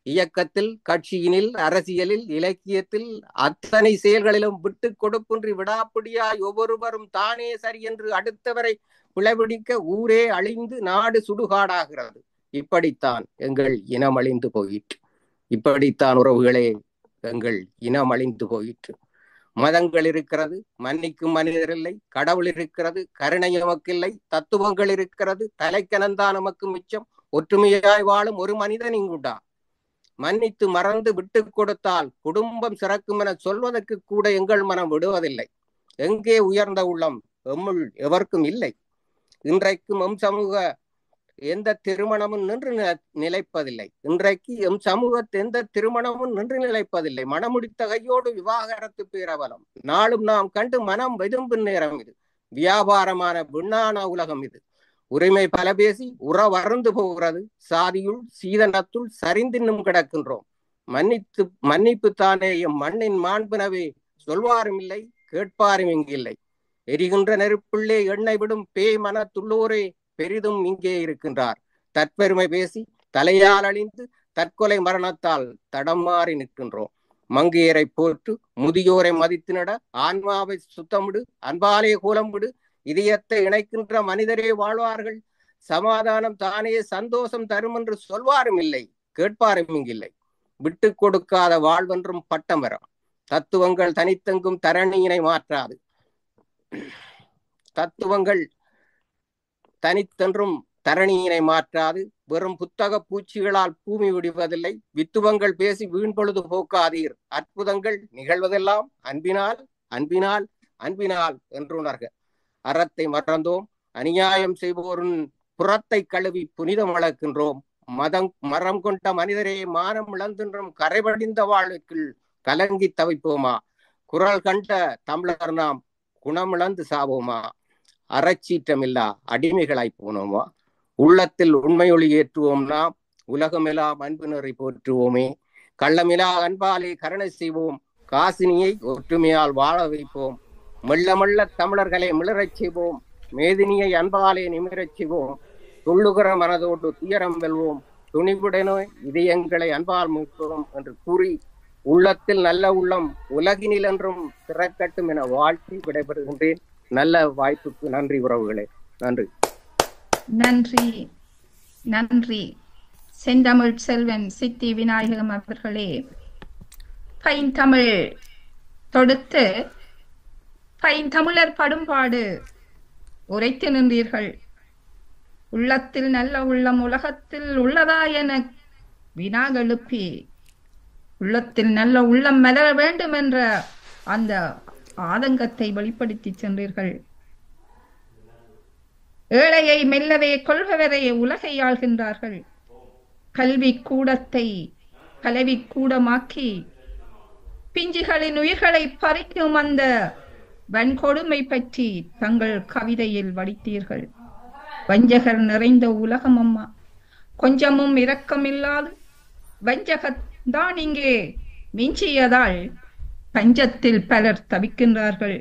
[SPEAKER 7] இயக்கத்தில், கட்சியினில், அரசியலில், இலக்கியத்தில் அத்தனை செயல்களிலும் விட்டு கொடுப்பின்றி விடாப்பிடியாய் ஒவ்வொருவரும் தானே சரியென்று அடுத்தவரை பிழைபிடிக்க ஊரே அழிந்து நாடு சுடுகாடாகிறது. இப்படித்தான் எங்கள் இனம் அழிந்து போயிற்று. இப்படித்தான் உறவுகளே எங்கள் இனம் அழிந்து போயிற்று. மதங்கள் இருக்கிறது, மன்னிக்கும் மனிதர் இல்லை. கடவுள் இருக்கிறது, கருணை நமக்கில்லை. தத்துவங்கள் இருக்கிறது, தலைக்கணந்தான் நமக்கு மிச்சம். ஒற்றுமையாய் வாழும் ஒரு மனிதன் இங்குண்டா? மன்னித்து மறந்து விட்டு கொடுத்தால் குடும்பம் சிறக்கும் என சொல்வதற்கு கூட எங்கள் மனம் விடுவதில்லை. எங்கே உயர்ந்த உள்ளம் எம்முள் எவர்க்கும் இல்லை. இன்றைக்கும் எம் சமூக எந்த திருமணமும் நின்று நிலைப்பதில்லை. இன்றைக்கு எம் சமூகத்தில் எந்த திருமணமும் நின்று நிலைப்பதில்லை. மனமுடித்த கையோடு விவாகரத்து பேரவலம் நாளும் நாம் கண்டு மனம் வெதும்பும் நேரம் இது. வியாபாரமான விண்ணான உலகம் இது. உரிமை பல பேசி உறவறந்து போகிறது. சாதியுள் சீதனத்துள் சரிந்தின்னும் கிடக்கின்றோம். மன்னிப்பு தானே எம் மண்ணின் மாண்பினவே சொல்வாரும் இல்லை கேட்பாரும் இங்கில்லை. எரிகின்ற நெருப்புள்ளே எண்ணெய் விடும் பேய் மனத்துள்ளோரே பெரிதும் இங்கே இருக்கின்றார். தற்பெருமை பேசி தலையால் அழிந்து தற்கொலை மரணத்தால் தடம் மாறி நிற்கின்றோம். மங்கையரை போற்று முதியோரை மதித்து நட ஆன்மாவை சுத்தமிடு அன்பாலே கோலமிடு இதயத்தை இணைக்கின்ற மனிதரே வாழ்வார்கள். சமாதானம் தானே சந்தோஷம் தரும் என்று சொல்வாரும் இல்லை கேட்பாரும் இங்கில்லை. விட்டு கொடுக்காத வாழ்வென்றும் பட்டம் வரும். தத்துவங்கள் தனித்தெங்கும் தரணியினை மாற்றாது. தத்துவங்கள் தனித்தென்றும் தரணியினை மாற்றாது. வெறும் புத்தக பூச்சிகளால் பூமி விடுவதில்லை. வித்துவங்கள் பேசி வீண் பொழுது போக்காதீர். அற்புதங்கள் நிகழ்வதெல்லாம் அன்பினால் அன்பினால் அன்பினால் என்று உணர்க. அறத்தை மறந்தோம். அநியாயம் செய்வோரின் புறத்தை கழுவி புனிதம் வளர்க்கின்றோம். மரம் கொண்ட மனிதரே மானம் இழந்தின்றும் கரைபடிந்த வாழ்வுக்குள் கலங்கி தவிப்போமா? குரல் கண்ட தமிழர் நாம் குணமிழந்து சாவோமா? அறச்சீற்றமில்லா அடிமைகளாய் போனோமா? உள்ளத்தில் உண்மையொளி ஏற்றுவோம் நாம். உலகமெல்லாம் அன்பு நிறை போற்றுவோமே. கள்ளமிலா அன்பாலே கருணை செய்வோம். காசினியை ஒற்றுமையால் வாழ வைப்போம். மெல்ல மெல்ல தமிழர்களை மிளறச் செய்வோம். மேதினியை அன்பாலே நிமிரச் செய்வோம். துள்ளுகிற மனதோடு துயரம் வெல்வோம். துணிவுடனே இதயங்களை அன்பால் மீட்போம் என்று கூறி உள்ளத்தில் நல்ல உள்ளம் உலகினில் என்றும் திறக்கட்டும் என வாழ்த்தி விடைபெறுகின்றேன். நல்ல வாய்ப்புக்கு நன்றி உறவுகளே. நன்றி
[SPEAKER 3] நன்றி நன்றி. செந்தமிழ் செல்வன் சித்தி விநாயகம் அவர்களே, பைந்தமிழ் தொடுத்து பைந்தமிழர் படும்பாடு உரைத்து நின்றீர்கள். உள்ளத்தில் நல்ல உள்ளம் உலகத்தில் உள்ளதா என வினா எழுப்பி உள்ளத்தில் நல்ல உள்ளம் மலர வேண்டும் என்ற அந்த ஆதங்கத்தை வெளிப்படுத்தி சென்றீர்கள். ஏழையை மெல்லவே கொள்பவரை உலகை ஆள்கின்றார்கள். கல்வி கூடத்தை கலவி கூடமாக்கி பிஞ்சுகளின் உயிர்களை பறிக்கும் அந்த வன்கொடுமை பற்றி தங்கள் கவிதையில் வடித்தீர்கள். வஞ்சகர் நிறைந்த உலகம் அம்மா, கொஞ்சமும் இரக்கமில்லாது வஞ்சகத்தான் இங்கே மிஞ்சியதால் பஞ்சத்தில் பலர் தவிக்கின்றார்கள்.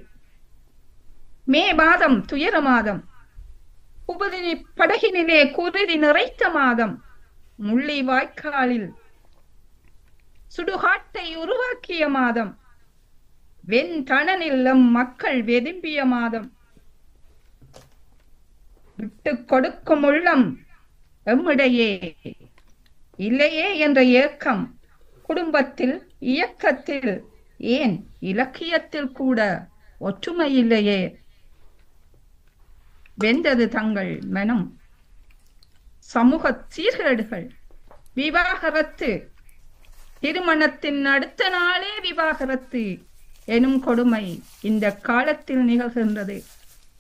[SPEAKER 3] மே மாதம் துயர மாதம், உபதினி படகினிலே குருதி நிறைத்த மாதம், முள்ளி வாய்க்காலில் சுடுகாட்டை உருவாக்கிய மாதம், வெண் தணனில் மக்கள் வெதும்பிய மாதம், விட்டு கொடுக்கும் உள்ளம் எம்மிடையே இல்லையே என்ற ஏக்கம், குடும்பத்தில் இயக்கத்தில் ஏன் இலக்கியத்தில் கூட ஒற்றுமை இல்லையே. வெந்தது தங்கள் மனம். சமூக சீர்கேடுகள், விவாகரத்து, திருமணத்தின் அடுத்த நாளே விவாகரத்து எனும் கொடுமை இந்த காலத்தில் நிகழ்கின்றது.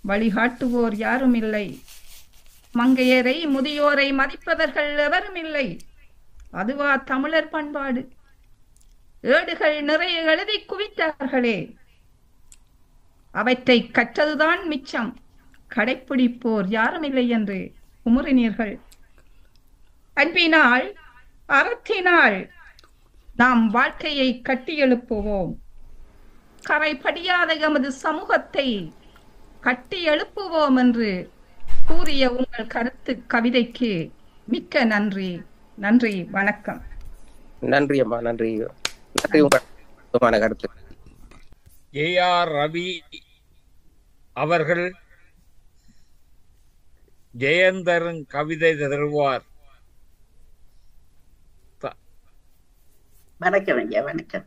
[SPEAKER 3] வழிகாட்டுவோர் யாரும் இல்லை. மங்கையரை முதியோரை மதிப்பவர்கள் எவரும் இல்லை. அதுவா தமிழர் பண்பாடு? ஏடுகள் நிறைய எழுதி குவித்தார்களே, அவற்றை கற்றதுதான் மிச்சம். கடைப்பிடிப்போர் யாரும் இல்லை என்று குமுறினீர்கள். அன்பினால் அறத்தினால் நாம் வாழ்க்கையை கட்டி எழுப்புவோம். கரைபடியாத எமது சமூகத்தை கட்டி எழுப்புவோம் என்று கூறிய உங்கள் கருத்து கவிதைக்கு மிக்க நன்றி. நன்றி, வணக்கம்.
[SPEAKER 7] நன்றி அம்மா, நன்றி. நன்றி உங்களுமான கருத்து.
[SPEAKER 2] JR ரவி அவர்கள் ஜெயந்தரன் கவிதை தருவார்.
[SPEAKER 8] வணக்கம் ஐயா. வணக்கம்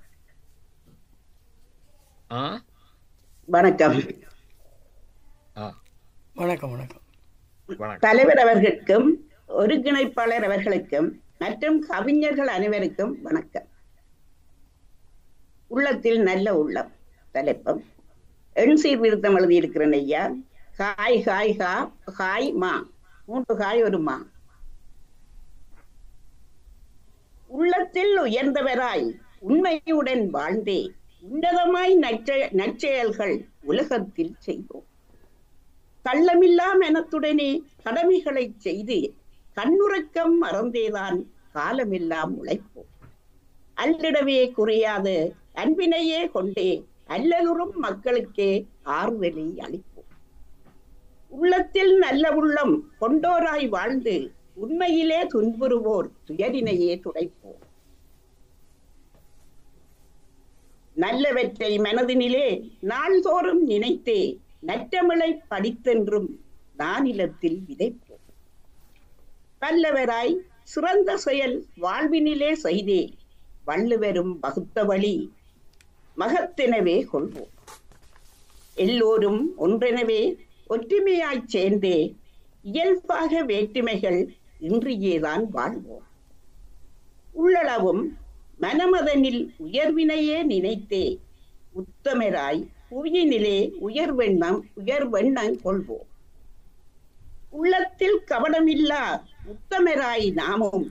[SPEAKER 1] வணக்கம்
[SPEAKER 2] வணக்கம்.
[SPEAKER 1] வணக்கம்.
[SPEAKER 8] தலைவர் அவர்களுக்கும் ஒருங்கிணைப்பாளர் அவர்களுக்கும் மற்றும் கவிஞர்கள் அனைவருக்கும் வணக்கம். உள்ளத்தில் நல்ல உள்ளம் தலைப்பம். எண் சீர்திருத்தம் எழுதியிருக்கிறேன் ஐயா. காய் காய் கா காய் மா, 3 காய் 1 மா. உள்ளத்தில் உயர்ந்தவராய் உண்மையுடன் வாழ்ந்தே உன்னதமாய் நற்செயல்கள் உலகத்தில் செய்வோம். கள்ளமில்லா மனத்துடனே கடமைகளை செய்து கண்ணுறக்கம் மறந்தேதான் காலமெல்லாம் உழைப்போம். அல்லிடவே குறையாத அன்பினையே கொண்டே அல்லலுறும் மக்களுக்கே ஆறுதலை அளிப்போம். உள்ளத்தில் நல்ல உள்ளம் கொண்டோராய் வாழ்ந்து உண்மையிலே துன்புறுவோர் துயரினையே துடைப்போம். நல்லவற்றை மனதினிலே நாள்தோறும் நினைத்தே நற்றமிழை படித்தென்றும் நானிலத்தில் விதைப்போம். வல்லவராய் சிறந்த செயல் வாழ்வினிலே செய்தே வள்ளுவரும் வகுத்த வழி மகத்தெனவே கொள்வோம். எல்லோரும் ஒன்றெனவே ஒற்றுமையாய்ச் சேர்ந்தே இயல்பாக வேற்றுமைகள் இன்றியேதான் வாழ்வோம். உள்ளளவும் மனமதனில் உயர்வினையே நினைத்தே உத்தமராய் புவியினிலே உயர்வெண்ணம் கொள்வோம். உள்ளத்தில் கவனமில்லா உத்தமராய் நாமும்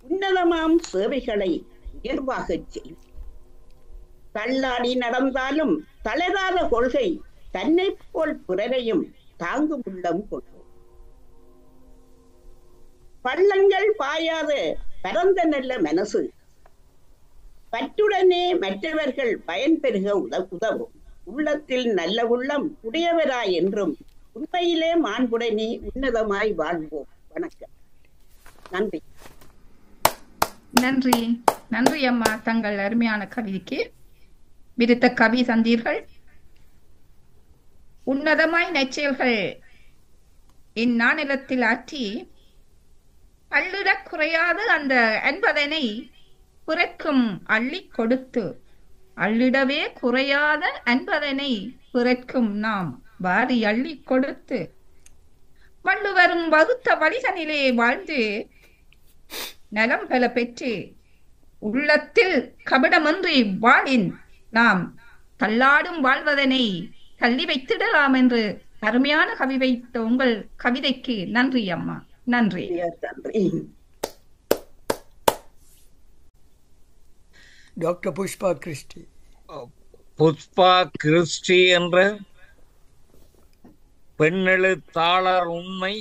[SPEAKER 8] உன்னதமாம் சேவைகளை உயர்வாகச் செய்வோம். தள்ளாடி நடந்தாலும் தளராத கொள்கை தன்னை போல் பிறரையும் தாங்கும் உள்ளம் கொள்வோம். பள்ளங்கள் பாயாத பரந்த நல்ல மனசு பற்றுடனே மற்றவர்கள் பயன்பெறுக உதவும். உள்ளத்தில் நல்ல உள்ளம் உடையவராய் என்றும் உண்மையிலே மாண்புடனே உன்னதமாய் வாழ்வோம். வணக்கம். நன்றி.
[SPEAKER 3] நன்றி நன்றி அம்மா, தங்கள் அருமையான கவிதைக்கு விருத்த கவி தந்தீர்கள். உன்னதமாய் நற்செயல்கள் இந்நானிலத்தில் ஆற்றி அள்ளிடக் குறையாது அந்த அன்பதனை பிறக்கும் அள்ளி கொடுத்து அள்ளிடவே குறையாத அன்பதனை பிறக்கும் நாம் வாரி அள்ளி கொடுத்து வள்ளுவரும் வகுத்த வழிதனிலே வாழ்ந்து நலம் பல பெற்று உள்ளத்தில் கபடமின்றி வாழின் நாம் தள்ளாடும் வாழ்வதனை தள்ளி வைத்திடலாம் என்று அருமையான கவி வைத்த உங்கள் கவிதைக்கு நன்றி அம்மா. நன்றி.
[SPEAKER 4] டாக்டர் புஷ்பா கிறிஸ்டி.
[SPEAKER 2] புஷ்பா கிறிஸ்டி என்ற பெண்ணெழுத்தாளர் உண்மை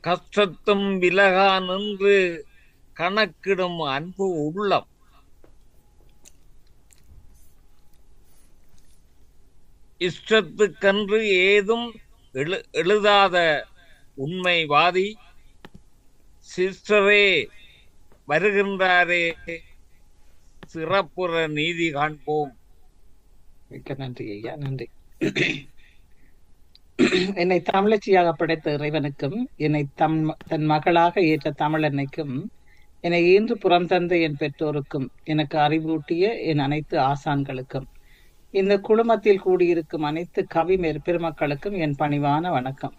[SPEAKER 2] கஷ்டத்தும் விலகா நின்று கணக்கிடும் அன்பு உள்ளம். இஷ்டத்துக்கன்று ஏதும் எழுதாத உண்மைவாதி சிஸ்டரே வருகின்றாரே, சிறப்புற நீதி காண்போம்.
[SPEAKER 9] மிக்க நன்றி ஐயா, நன்றி. என்னை தமிழச்சியாக படைத்த இறைவனுக்கும் என்னை தன் மகளாக ஏற்ற தமிழன்னைக்கும் என்னை ஈன்று புறம் தந்த என் பெற்றோருக்கும் எனக்கு அறிவூட்டிய என் அனைத்து ஆசான்களுக்கும் இந்த குழுமத்தில் கூடியிருக்கும் அனைத்து கவி பெருமக்களுக்கும் என் பணிவான வணக்கம்.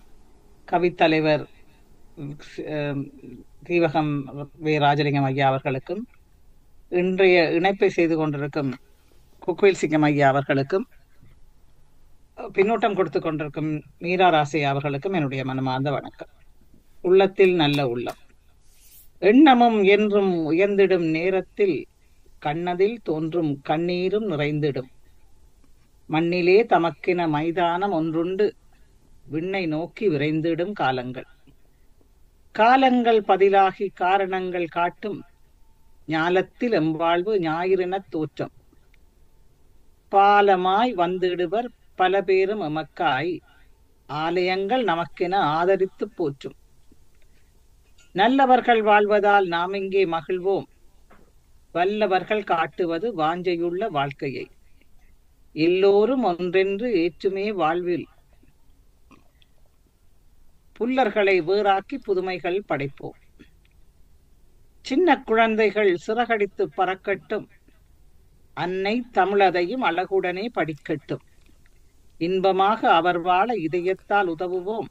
[SPEAKER 9] கவித்தலைவர் தீவகம் வே ராஜலிங்கம் ஐயா அவர்களுக்கும் இன்றைய இணைப்பை செய்து கொண்டிருக்கும் குக்வேல் சிங்கம் ஐயா அவர்களுக்கும் பின்னூட்டம் கொடுத்து கொண்டிருக்கும் மீரா ராசையா அவர்களுக்கும் என்னுடைய மனமார்ந்த வணக்கம். உள்ளத்தில் நல்ல உள்ளம் எண்ணமும் என்றும் உயர்ந்திடும் நேரத்தில் கண்ணதில் தோன்றும் கண்ணீரும் நிறைந்திடும். மண்ணிலே தமக்கென மைதானம் ஒன்றுண்டு விண்ணை நோக்கி விரைந்திடும் காலங்கள். காலங்கள் பதிலாகி காரணங்கள் காட்டும் ஞாலத்தில் எம்பாழ்வு ஞாயிறெனத் தோற்றம். பாலமாய் வந்திடுவர் பல பேரும் எமக்காய் ஆலயங்கள் நமக்கென ஆதரித்து போற்றும். நல்லவர்கள் வாழ்வதால் நாம் இங்கே மகிழ்வோம், வல்லவர்கள் காட்டுவது வாஞ்சையுள்ள வாழ்க்கையை. எல்லோரும் ஒன்றென்று ஏற்றுமே வாழ்வில் புல்லர்களை வேறாக்கி புதுமைகள் படைப்போம். சின்ன குழந்தைகள் சிறகடித்து பறக்கட்டும், அன்னை தமிழதையும் அழகுடனே படிக்கட்டும். இன்பமாக அவர் வாழ இதயத்தால் உதவுவோம்,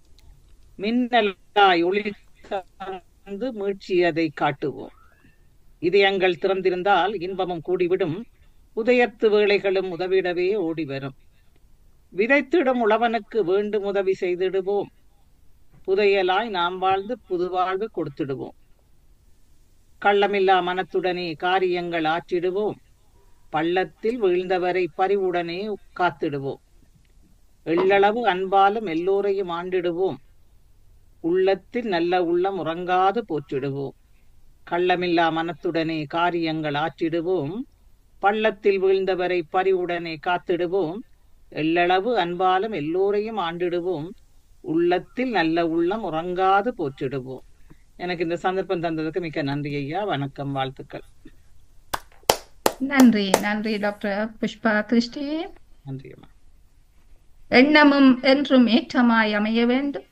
[SPEAKER 9] மின்னலாய் ஒளி தந்து மீட்சியதை காட்டுவோம். இதயங்கள் திறந்திருந்தால் இன்பமும் கூடிவிடும், உதயத்து வேளைகளும் உதவிடவே ஓடி வரும். விதைத்திடும் உழவனுக்கு வேண்டும் உதவி செய்திடுவோம், புதையலாய் நாம் வாழ்ந்து புது வாழ்வு கொடுத்திடுவோம். கள்ளமில்லா மனத்துடனே காரியங்கள் ஆற்றிடுவோம். பள்ளத்தில் வீழ்ந்தவரை பரிவுடனே காத்திடுவோம். எள்ளளவு அன்பாலும் எல்லோரையும் ஆண்டிடுவோம். உள்ளத்தில் நல்ல உள்ளம் உறங்காது போற்றிடுவோம். கள்ளமில்லா மனத்துடனே காரியங்கள் ஆற்றிடுவோம். பள்ளத்தில் வீழ்ந்தவரை பரிவுடனே காத்திடுவோம். எள்ளளவு அன்பாலும் எல்லோரையும் ஆண்டிடுவோம். உள்ளத்தில் நல்ல உள்ளம் உறங்காது போற்றிடுவோம். எனக்கு இந்த சந்தர்ப்பம் தந்ததுக்கு மிக்க நன்றி ஐயா. வணக்கம், வாழ்த்துக்கள்.
[SPEAKER 3] நன்றி நன்றி டாக்டர் புஷ்பா கிறிஸ்டி.
[SPEAKER 9] நன்றி அம்மா.
[SPEAKER 3] எண்ணமும் என்றும் ஏற்றமாய் அமைய வேண்டும்.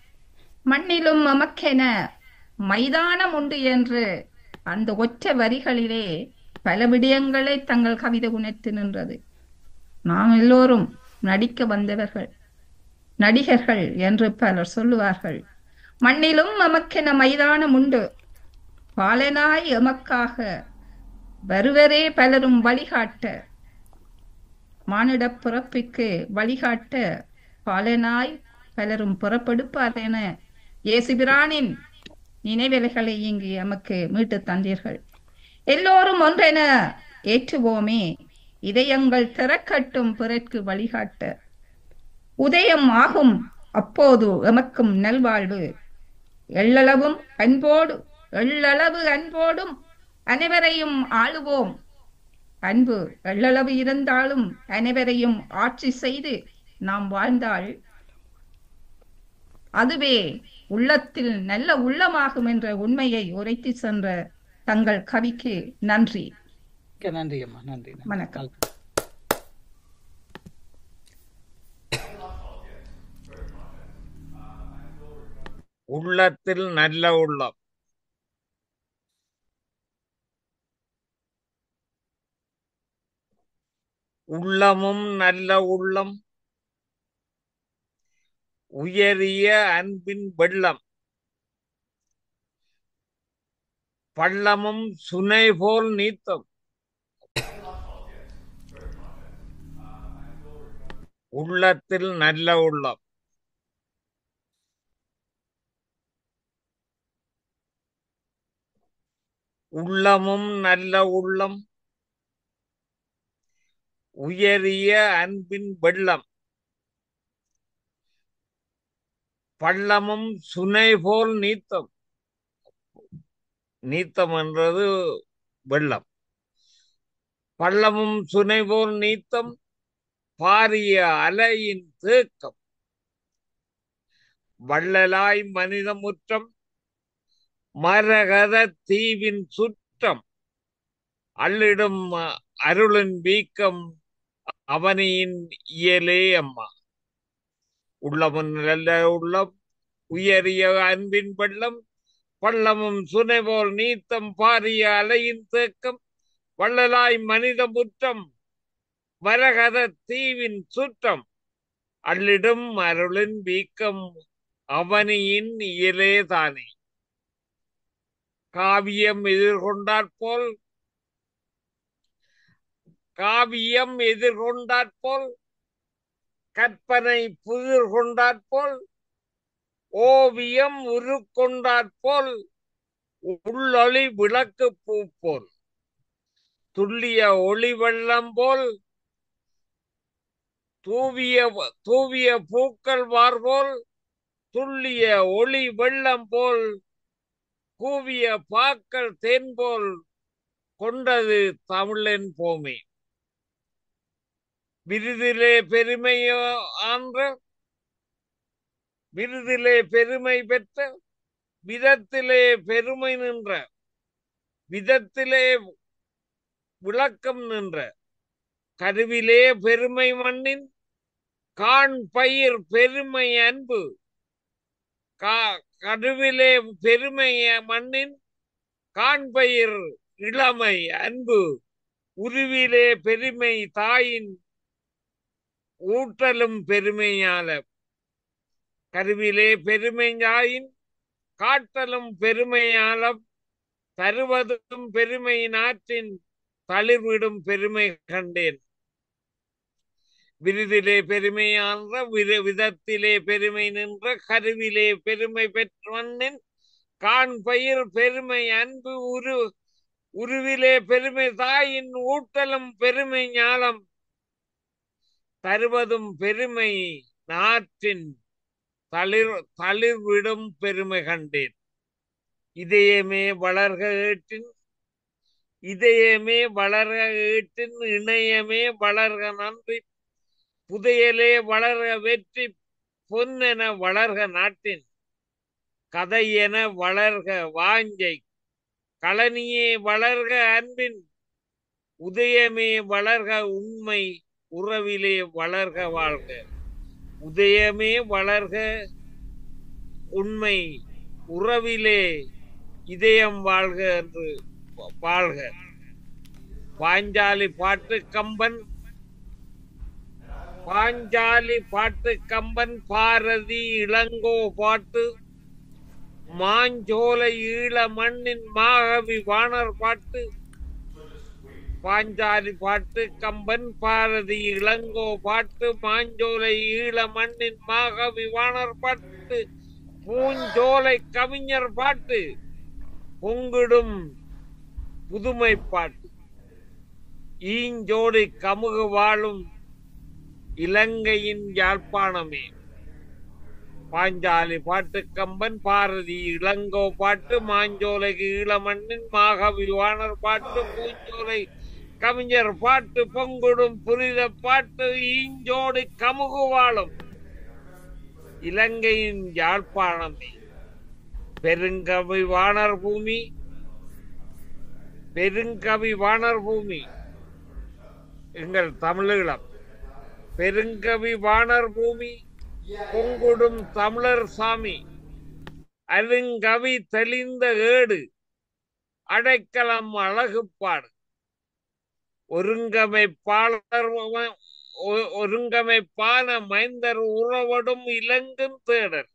[SPEAKER 3] மண்ணிலும் எமக்கென மைதானம் உண்டு என்று அந்த ஒற்றை வரிகளிலே பல விடயங்களை தங்கள் கவிதை உணர்த்தி நின்றது. நாம் எல்லோரும் நடிக்க வந்தவர்கள், நடிகர்கள் என்று பலர் சொல்லுவார்கள். மண்ணிலும் எமக்கென மைதானம் உண்டு, பாலனாய் எமக்காக வருவரே பலரும் வழிகாட்ட, மானிட பிறப்பிற்கு வழிகாட்ட பாலனாய் பலரும் புறப்படுப்பார் என இயேசுபிரானின் நினைவலைகளை இங்கு எமக்கு மீட்டு தந்தீர்கள். எல்லோரும் ஒன்றென ஏற்றுவோமே, இதயங்கள் திறக்கட்டும் பிறர்க்கு வழிகாட்ட. உதயம் ஆகும் அப்போது எமக்கும் நல்வாழ்வு. எள்ளளவு அன்போடும் அனைவரையும் ஆளுவோம். அன்பு எள்ளளவு இருந்தாலும் அனைவரையும் ஆட்சி செய்து நாம் வாழ்ந்தால் அதுவே உள்ளத்தில் நல்ல உள்ளமாகும் என்ற உண்மையை உரைத்து சென்ற தங்கள் கவிக்கு நன்றி.
[SPEAKER 9] நன்றி அம்மா. நன்றி.
[SPEAKER 3] வணக்கம்.
[SPEAKER 2] உள்ளத்தில் நல்ல உள்ளம். உள்ளமும் நல்ல உள்ளம், உயரிய அன்பின் வெள்ளம். பள்ளமும் சுனை போல் நீத்தம். உள்ளத்தில் நல்ல உள்ளம். உள்ளமும் நல்ல உள்ளம், உயரிய அன்பின் வெள்ளம். பள்ளமும் சுனை போல் நீத்தம். நீத்தம் என்றது வெள்ளம். பள்ளமும் சுனை போல் நீத்தம், பாரிய அலையின் தேக்கம். வள்ளலாய் மனித முற்றம், மரகத தீவின் சுற்றம். அள்ளிடும் அருளின் வீக்கம், அவனியின் இயலே அம்மா. உள்ளமும் நல்ல உள்ளம், உயரிய அன்பின் வெள்ளம். பள்ளமும் சுனை போல் நீத்தம், பாரிய அலையின் தேக்கம். வள்ளலாய் மனித முற்றம், மரகத தீவின் சுற்றம். அள்ளிடும் அருளின் வீக்கம், அவனியின் இயலே தானே. காவியம் எதிர்கொண்டாற்போல் கற்பனை புதிர் கொண்டாற்போல், ஓவியம் உருக்கொண்டாற்போல், உள்ளொளி விளக்கு பூ போல், துள்ளிய ஒளி வெள்ளம் போல், தூவிய பூக்கள் வார்போல், துள்ளிய ஒளி வெள்ளம் போல், கூவிய பாக்கள் தேன் போல் கொண்டது தமிழின் போமே. விருதிலே பெருமை பெற்ற, விதத்திலே பெருமை நின்ற, விதத்திலே விளக்கம் நின்ற, கருவிலே பெருமை மண்ணின், காண் பயிர் பெருமை அன்பு. கருவிலே பெருமை மண்ணின், காண்பயிர் இளமை அன்பு. உருவிலே பெருமை தாயின், ஊட்டலும் பெருமையால. கருவிலே பெருமை தாயின், காட்டலும் பெருமையாலம். தருவதும் பெருமை நாட்டின், தளிர்விடும் பெருமை கண்டேன். விருதிலே பெருமையான்ற, விதத்திலே பெருமை நின்ற, கருவிலே பெருமை பெற்றவனின், காண் பயிர் பெருமை அன்பு. உருவிலே பெருமை தாயின் ஊட்டலும் பெருமை ஞானம் தருவதும் பெருமை நாற்றின் தளிர்விடும் பெருமை கண்டேன். இதயமே வளர்க ஏற்றின் இதயமே வளர்க ஏற்றின் இணையமே வளர்க நன்றி புதையலே வளர்க வெற்றி பொன்னென வளர்க நாட்டின் கதையென வளர்க வாஞ்சை களனியே வளர்க அன்பின் உதயமே வளர்க உண்மை உறவிலே வளர்க வாழ்க உதயமே வளர்க உண்மை உறவிலே இதயம் வாழ்க என்று வாழ்க. பாஞ்சாலி பாட்டு கம்பன் பாரதி இளங்கோ பாட்டு மாஞ்சோலை ஈழ மண்ணின் மாகவி வாணர் பாட்டு. பாஞ்சாலி பாட்டு கம்பன் பாரதி இளங்கோ பாட்டு மாஞ்சோலை ஈழ மண்ணின் மாகவி வாணர் பாட்டு பூஞ்சோலை கவிஞர் பாட்டு பொங்கிடும் புதுமை பாட்டு ஈஞ்சோடி கமுகு வாழும் இலங்கையின் யாழ்ப்பாணமே. பாஞ்சாலி பாட்டு கம்பன் பாரதி இளங்கோ பாட்டு மாஞ்சோலைக்கு ஈழமண்ணின் மாகவி வாணர் பாட்டு பூஞ்சோலை கவிஞர் பாட்டு பொங்குடும் புரித பாட்டு ஈஞ்சோடி கமுகு வாழும் இலங்கையின் யாழ்ப்பாணமே. பெருங்கவி வாணர் பூமி எங்கள் தமிழீழம். பெருங்கவி வாணர் பூமி பொங்குடும் தமிழர் சாமி அருங்கவி தெளிந்த ஏடு அடைக்கலம் அழகுப்பாடு ஒருங்கமைப்பான மைந்தர் உறவடும் இலங்கும் தேடர்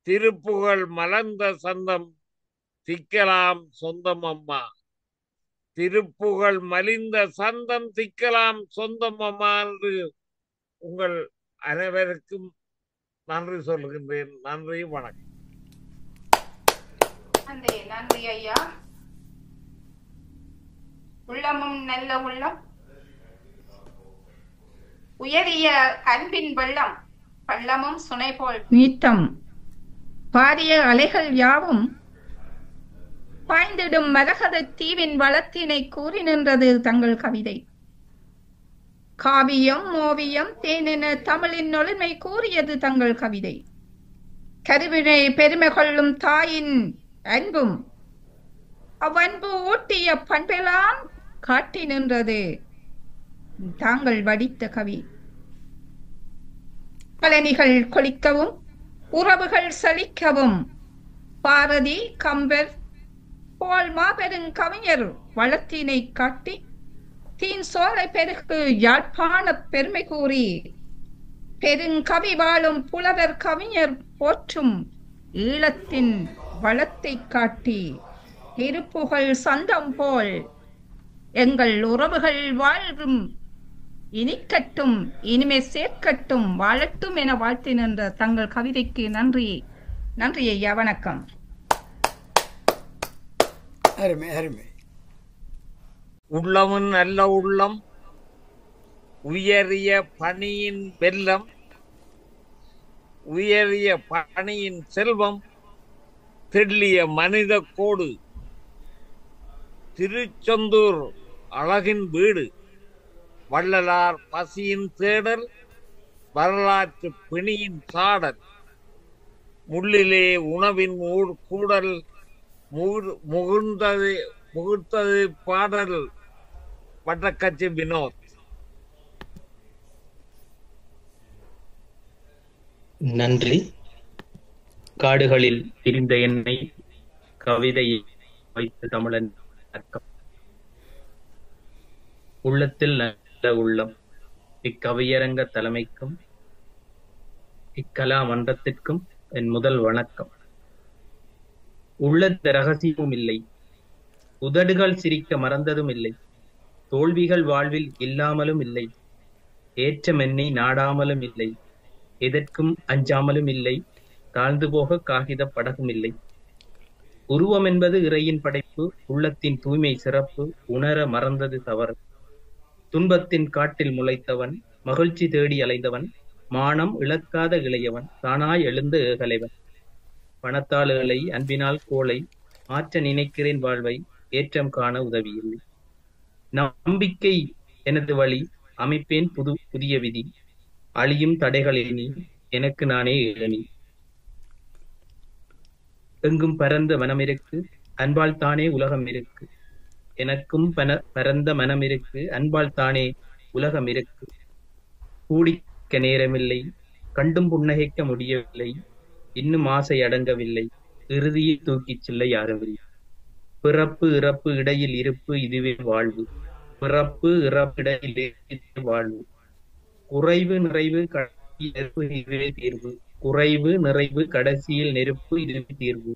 [SPEAKER 2] திருப்புகழ் மலர்ந்த சந்தம் திக்கலாம் சொந்தம் அம்மா. திருப்புகழ் மலிந்த சந்தம் திக்கலாம் சொந்தம் அம்மா என்று உங்கள் அனைவருக்கும் நன்றி சொல்கின்றேன். நன்றி, வணக்கம்.
[SPEAKER 3] நன்றி ஐயா. உள்ளமும் நல்ல உள்ளம் உயரிய அன்பின் வெள்ளம் பள்ளமும் சுனை போல் நீட்டம் பாரிய அலைகள் யாவும் பாய்ந்திடும் மரகத தீவின் வளத்தினை கூறி நின்றது தங்கள் கவிதை. காவியம் ஓவியம் தேனென தமிழின் ஒளிமை கூறியது தங்கள் கவிதை. கருவினை பெருமை கொள்ளும் தாயின் அன்பும் அவ்வன்பு ஊட்டிய பண்பெல்லாம் காட்டி நின்றது தாங்கள் வடித்த கவி. கலனிகள் கொளிக்கவும் உறவுகள் செழிக்கவும் பாரதி கம்பர் போல் மாபெரும் கவிஞர் வளத்தினை காட்டி தீன் சோலை பெருக்கு யாழ்ப்பாண பெருமை கூறி பெருங்கவி வாழும் புலவர் கவிஞர் போற்றும் ஈழத்தின் வளத்தை காட்டி திருப்புகழ் சந்தம் போல் எங்கள் உறவுகள் வாழும் இனிக்கட்டும் இனிமே சேர்க்கட்டும் வாழட்டும் என வாழ்த்தி நின்ற தங்கள் கவிதைக்கு நன்றி. நன்றி ஐயா, வணக்கம்.
[SPEAKER 4] அருமை அருமை.
[SPEAKER 2] உள்ளமும் நல்ல உள்ளம் உயரிய பணியின் வெல்லம் உயரிய பணியின் செல்வம் தெள்ளிய மனித கோடு திருச்செந்தூர் அழகின் வீடு வள்ளலார் பசியின் தேடல் வரலாற்று பிணியின் சாடல் முள்ளிலே உணவின் கூடல் முகுந்தது பாடல் வட்டக்கட்சி வினோத்.
[SPEAKER 10] நன்றி. காடுகளில் பிரிந்த என்னை கவிதையை வைத்த தமிழன் உள்ளத்தில் நல்ல உள்ளம் இக்கவியரங்க தலைமைக்கும் இக்கலா மன்றத்திற்கும் என் முதல் வணக்கம். உள்ளத்த ரகசியமும் இல்லை, உதடுகள் சிரிக்க மறந்ததும் இல்லை, தோல்விகள் வாழ்வில் இல்லாமலும் இல்லை, ஏற்றம் என்னை நாடாமலும் இல்லை, எதற்கும் அஞ்சாமலும் இல்லை, தாழ்ந்து போக காகித படகும் இல்லை. உருவம் என்பது இறையின் படைப்பு, உள்ளத்தின் தூய்மை சிறப்பு, உணர மறந்தது தவறு. துன்பத்தின் காட்டில் முளைத்தவன், மகிழ்ச்சி தேடி அலைந்தவன், மானம் இழக்காத இளையவன், தானாய் எழுந்த ஏகலைவன். பணத்தால் ஏழை, அன்பினால் கோழை, மாற்ற நினைக்கிறேன் வாழ்வை, ஏற்றம் காண உதவியில்லை. நம்பிக்கை எனது வழி, அமைப்பேன் புதிய விதி, அழியும் தடைகளில் நீ, எனக்கு நானே ஏணி. எங்கும் பரந்த மனமிருக்கு, அன்பால் தானே உலகம் இருக்கு. எனக்கும் பரந்த மனமிருக்கு, அன்பால் தானே உலகம் இருக்கு. கூடிக்க நேரமில்லை, கண்டும் புன்னகைக்க முடியவில்லை, இன்னும் ஆசை அடங்கவில்லை, இறுதியில் தூக்கிச் செல்ல யாருமில்லை. பிறப்பு இறப்பு இடையில் இருப்பு, இதுவே வாழ்வு. பிறப்பு இறப்பு இடையில் இருப்பு, வாழ்வு. குறைவு நிறைவு கடைசியில் நெருப்பு, இதுவே தீர்வு. குறைவு நிறைவு கடைசியில் நெருப்பு, இதுவே தீர்வு.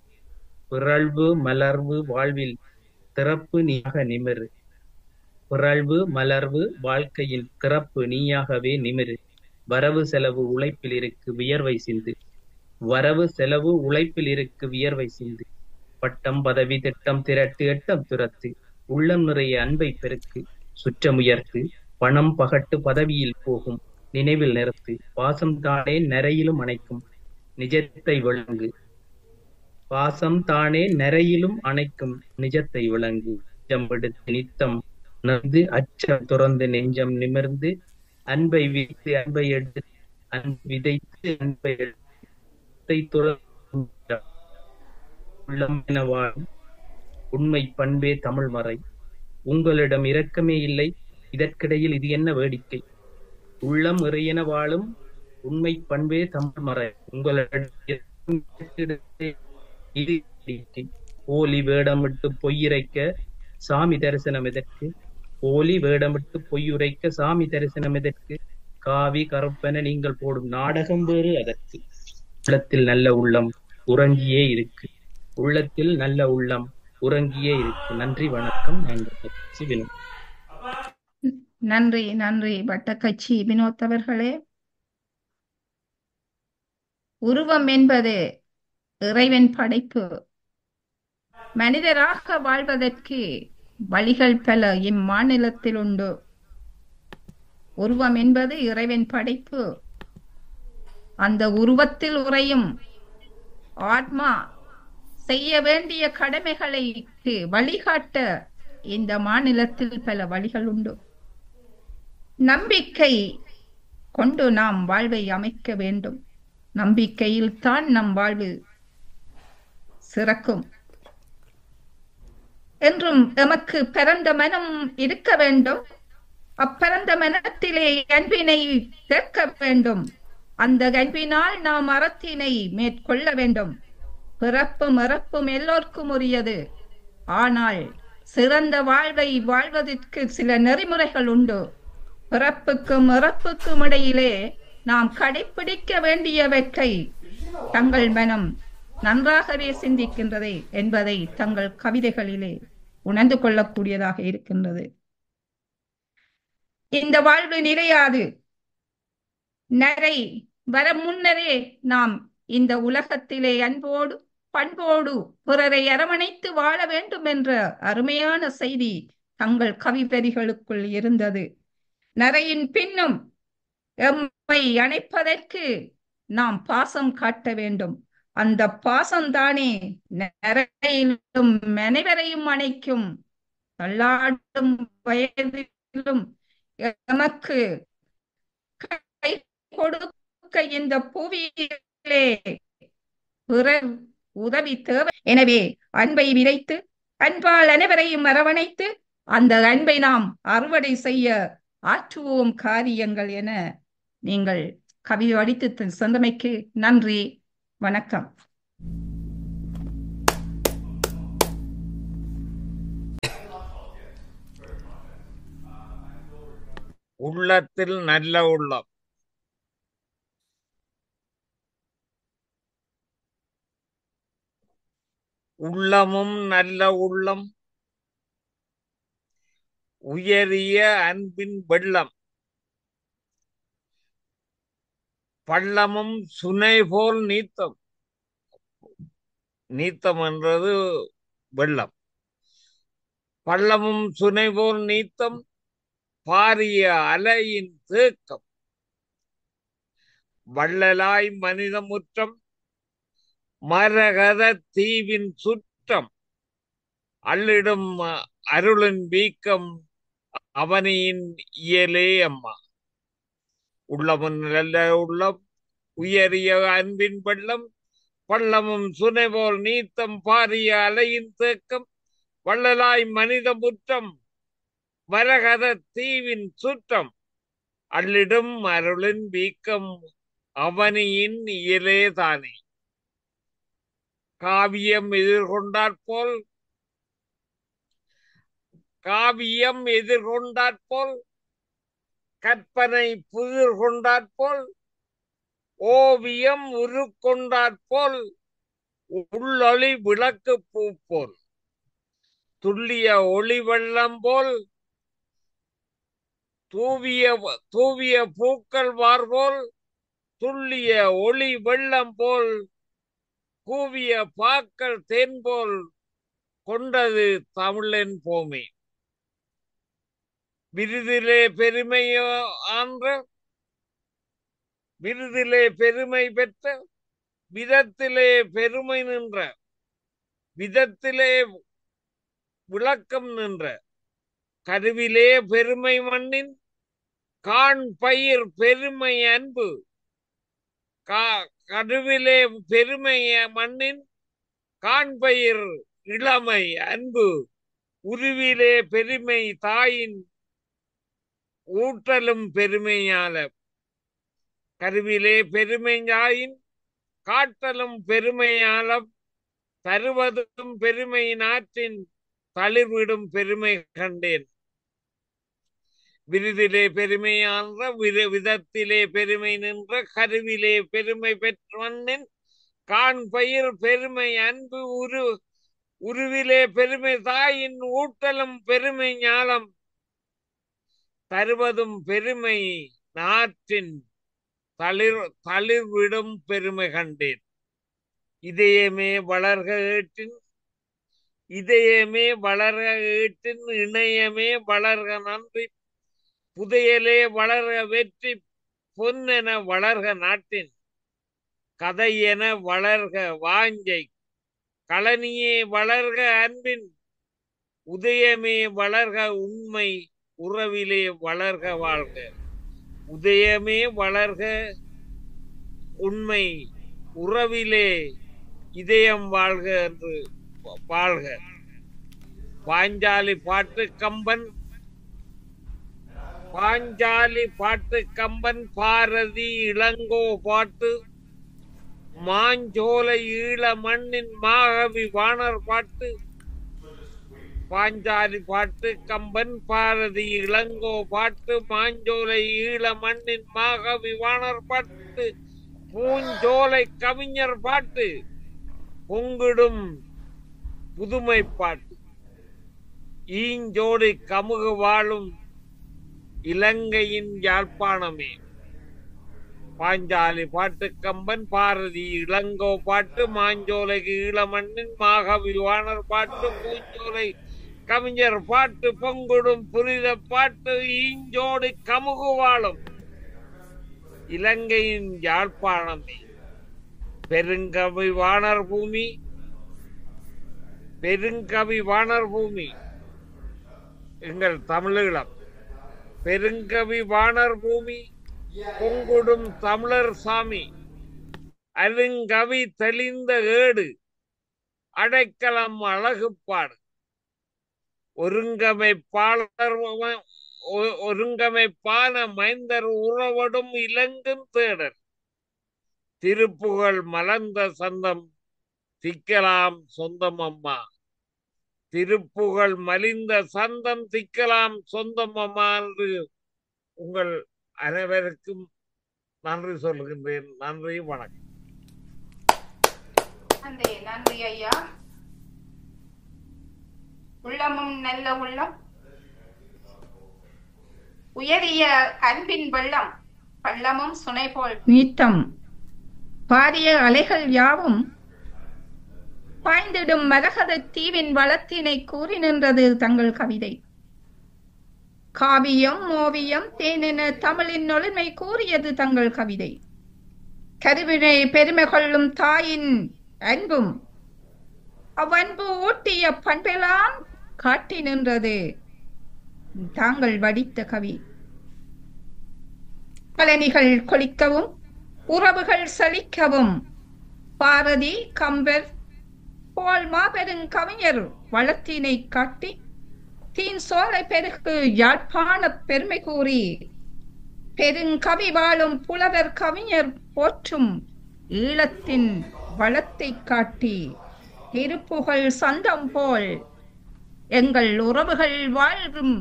[SPEAKER 10] பிறழ்வு மலர்வு வாழ்வில் திறப்பு நீயாக நிமிரு. பிறழ்வு மலர்வு வாழ்க்கையின் திறப்பு நீயாகவே நிமிரு. வரவு செலவு உழைப்பில் இருக்கு, வியர்வை சிந்து. வரவு செலவு உழைப்பில் இருக்கு, வியர்வை சிந்து. பட்டம் பதவி திட்டம் திரட்டு எட்டம் துரத்து. உள்ளம் நிறைய அன்பை பெருக்கு, சுற்றமுயர்த்து. பணம் பகட்டு பதவியில் போகும், நினைவில் நிறுத்து. பாசம் தானே நரையிலும் அணைக்கும், நிஜத்தை விளங்கு. பாசம் தானே நரையிலும் அணைக்கும், நிஜத்தை விளங்கு. நிஜம்பெடுத்து நித்தம் நந்து, அச்சம் துறந்து நெஞ்சம் நிமிர்ந்து. அன்பை விதைத்து அன்பை எடுத்து, அன்பை விதைத்து அன்பை எடுத்து. உள்ளம் என வாழும் உண்மை பண்பே தமிழ் மறை. உங்களிடம் இரக்கமே இல்லை, இதற்கிடையில் இது என்ன வேடிக்கை. உள்ளம் இறையென வாழும் உண்மை பண்பே தமிழ் மறை. உங்களிடம் இது வேடிக்கை. போலி வேடமிட்டு பொய்யுரைக்க சாமி தரிசனம் எதற்கு. போலி வேடமிட்டு பொய்யுரைக்க சாமி தரிசனம் எதற்கு. காவி கருப்பென நீங்கள் போடும் நாடகம் வேறு அதற்கு. உள்ளத்தில் நல்ல உள்ளம் உறங்கியே இருக்கு. உள்ளத்தில் நல்ல உள்ளம் உறங்கியே இருக்கு. நன்றி, வணக்கம்.
[SPEAKER 3] நன்றி நன்றி வட்டக்கட்சி வினோத் அவர்களே. உருவம் என்பது இறைவன் படைப்பு. மனிதராக வாழ்வதற்கு வழிகள் பல இம்மாநிலத்தில் உண்டு. உருவம் என்பது இறைவன் படைப்பு. அந்த உருவத்தில் உறையும் ஆத்மா செய்ய வேண்டிய கடமைகளுக்கு வழிகாட்ட இந்த மாநிலத்தில் பல வழிகள் உண்டு. நம்பிக்கை கொண்டு நாம் வாழ்வை அமைக்க வேண்டும். நம்பிக்கையில் தான் நம் வாழ்வு சிறக்கும். என்றும் எமக்கு பிறந்த மனம் இருக்க வேண்டும். அப்பிறந்த மனத்திலே அன்பினை சேர்க்க வேண்டும். அந்த அன்பினால் நாம் அறத்தினை மேற்கொள்ள வேண்டும். பிறப்பும் இறப்பும் எல்லோருக்கும் உரியது. ஆனால் சிறந்த வாழ்வை வாழ்வதற்கு சில நெறிமுறைகள் உண்டு. பிறப்புக்கும் இறப்புக்கும் இடையிலே நாம் கடைபிடிக்க வேண்டியவற்றை தங்கள் மனம் நன்றாகவே சிந்திக்கின்றது என்பதை தங்கள் கவிதைகளிலே உணர்ந்து கொள்ளக்கூடியதாக இருக்கின்றது. இந்த வாழ்வு நிலையாது. நரை வர முன்னரே நாம் இந்த உலகத்திலே அன்போடு பண்போடு பிறரை அரவணைத்து வாழ வேண்டும் என்ற அருமையான செய்தி தங்கள் கவிவரிகளுக்குள் இருந்தது. நரையின் பின்னும் எம்மை அணைப்பதற்கு நாம் பாசம் காட்ட வேண்டும். அந்த பாசம்தானே நரையிலும் அனைவரையும் அணைக்கும். தள்ளாடும் வயதிலும் எமக்கு கை கொடுக்க இந்த புவியிலே பிறர் உதவி தேவை. எனவே அன்பை விதைத்து அன்பால் அனைவரையும் அரவணைத்து அந்த அன்பை நாம் அறுவடை செய்ய ஆற்றுவோம் காரியங்கள் என நீங்கள் கவி அடித்து சொந்தமைக்கு நன்றி, வணக்கம்.
[SPEAKER 2] உள்ளத்தில் நல்ல உள்ளம். உள்ளமும் நல்ல உள்ளம் உயரிய அன்பின் வெள்ளம். பள்ளமும் சுனை போல் நீத்தம். நீத்தம் என்றது வெள்ளம். பள்ளமும் சுனைபோல் நீத்தம் பாரிய அலையின் தேக்கம். வள்ளலாய் மனித முற்றம் மரகத தீவின் சுற்றம். அள்ளிடும் அருளின் வீக்கம் அவனியின் இயலே அம்மா. உள்ளமும் நல்ல உள்ளம் உயரிய அன்பின் வெள்ளம். பள்ளமும் சுனைபோல் நீத்தம் பாரிய அலையின் தேக்கம். வள்ளலாய் மனித முற்றம் மரகத தீவின் சுற்றம். அள்ளிடும் அருளின் வீக்கம் அவனியின் இயலே தானே. காவியம் எதிர்கொண்டாற்போல் கற்பனை புதிர் கொண்டாற்போல் ஓவியம் உருக்கொண்டாற்போல் உள்ளொளி விளக்கு பூ போல் துள்ளிய ஒளி வெள்ளம் போல் தூவிய பூக்கள் வார்போல் துள்ளிய ஒளி வெள்ளம் போல் கூவிய பாக்கள் தேன் போல் கொண்டது தமிழின் போமே. விருதிலே பெருமை பெற்ற விதத்திலே பெருமை நின்ற விதத்திலே விளக்கம் நின்ற கருவிலே பெருமை மண்ணின் காண் பயிர் பெருமை அன்பு. கருவிலே பெருமை மண்ணின் காண்பயிர் இளமை அன்பு. உருவிலே பெருமை தாயின் ஊட்டலும் பெருமையால. கருவிலே பெருமை தாயின் காட்டலும் பெருமையாலம். தருவதும் பெருமை நாட்டின் தளிர்விடும் பெருமை கண்டேன். விருதிலே பெருமையான்ற விதத்திலே பெருமை நின்ற கருவிலே பெருமை பெற்றவனின் காண் பயிர் பெருமை அன்பு. உருவிலே பெருமை தாயின் ஊட்டலும் பெருமை ஞாலம். தருவதும் பெருமை நாட்டின் தளிர்விடும் பெருமை கண்டேன். இதயமே வளர்க ஏட்டின் இணையமே வளர்க நன்றி. புதையலே வளர்க வெற்றி பொன்னென வளர்க நாட்டின். கதையென வளர்க வாஞ்சை களனியே வளர்க அன்பின். உதயமே வளர்க உண்மை உறவிலே வளர்க வாழ்க. உதயமே வளர்க உண்மை உறவிலே இதயம் வாழ்க என்று வாழ்க. பாஞ்சாலி பாட்டு கம்பன் பாரதி இளங்கோ பாட்டு மாஞ்சோலை ஈழ மண்ணின் மாகவி வாணர் பாட்டு. பாஞ்சாலி பாட்டு கம்பன் பாரதி இளங்கோ பாட்டு மாஞ்சோலை ஈழ மண்ணின் மாகவி வாணர் பாட்டு. பூஞ்சோலை கவிஞர் பாட்டு பொங்கிடும் புதுமை பாட்டு. ஈஞ்சோடி கமுகு வாழும் இலங்கையின் யாழ்ப்பாணமே. பாஞ்சாலி பாட்டு கம்பன் பாரதி இளங்கோ பாட்டு மாஞ்சோலைக்கு ஈழமண்ணின் மாகவி வாணர் பாட்டு. பூஞ்சோலை கவிஞர் பாட்டு பொங்குடும் புரித பாட்டு. ஈஞ்சோடி கமுகு வாழும் இலங்கையின் யாழ்ப்பாணமே. பெருங்கவி வாணர் பூமி எங்கள் தமிழீழம். பெருங்கவி வாணர் பூமி பொங்குடும் தமிழர் சாமி. அருங்கவி தெளிந்த ஏடு அடைக்கலம் அழகுப்பாடு. ஒருங்கமைப்பான மைந்தர் உறவடும் இலங்கும் தேடர். திருப்புகழ் மலர்ந்த சந்தம் திக்கலாம் சொந்தம் அம்மா. திருப்புகழ் மலிந்த சந்தம் திக்கலாம் சொந்தம் அம்மா என்று உங்கள் அனைவருக்கும் நன்றி சொல்கின்றேன். நன்றி, வணக்கம்.
[SPEAKER 3] நன்றி ஐயா. உள்ளமும் நல்ல உள்ளம் உயரிய அன்பின் வெள்ளம். பள்ளமும் சுனைபோல் நீத்தம் பாரிய அலைகள் யாவும் பாய்ந்திடும் மரகத தீவின் வளத்தினை கூறி நின்றது தங்கள் கவிதை. காவியம் ஓவியம் தேனென தமிழின் ஒளிமை கூறியது தங்கள் கவிதை. கருவினை பெருமை கொள்ளும் தாயின் அன்பும் அவ்வன்பு ஊட்டிய பண்பெல்லாம் காட்டி நின்றது தாங்கள் வடித்த கவி. கலனிகள் கொளிக்கவும் உறவுகள் செழிக்கவும் பாரதி கம்பர் போல் மாபெரும் கவிஞர் வளத்தினை காட்டி தீன் சோலை பெருக்கு யாழ்ப்பாண பெருமை கூறி பெருங்கவி வாழும் புலவர் கவிஞர் போற்றும் ஈழத்தின் வளத்தை காட்டி திருப்புகழ் சந்தம் போல் எங்கள் உறவுகள் வாழும்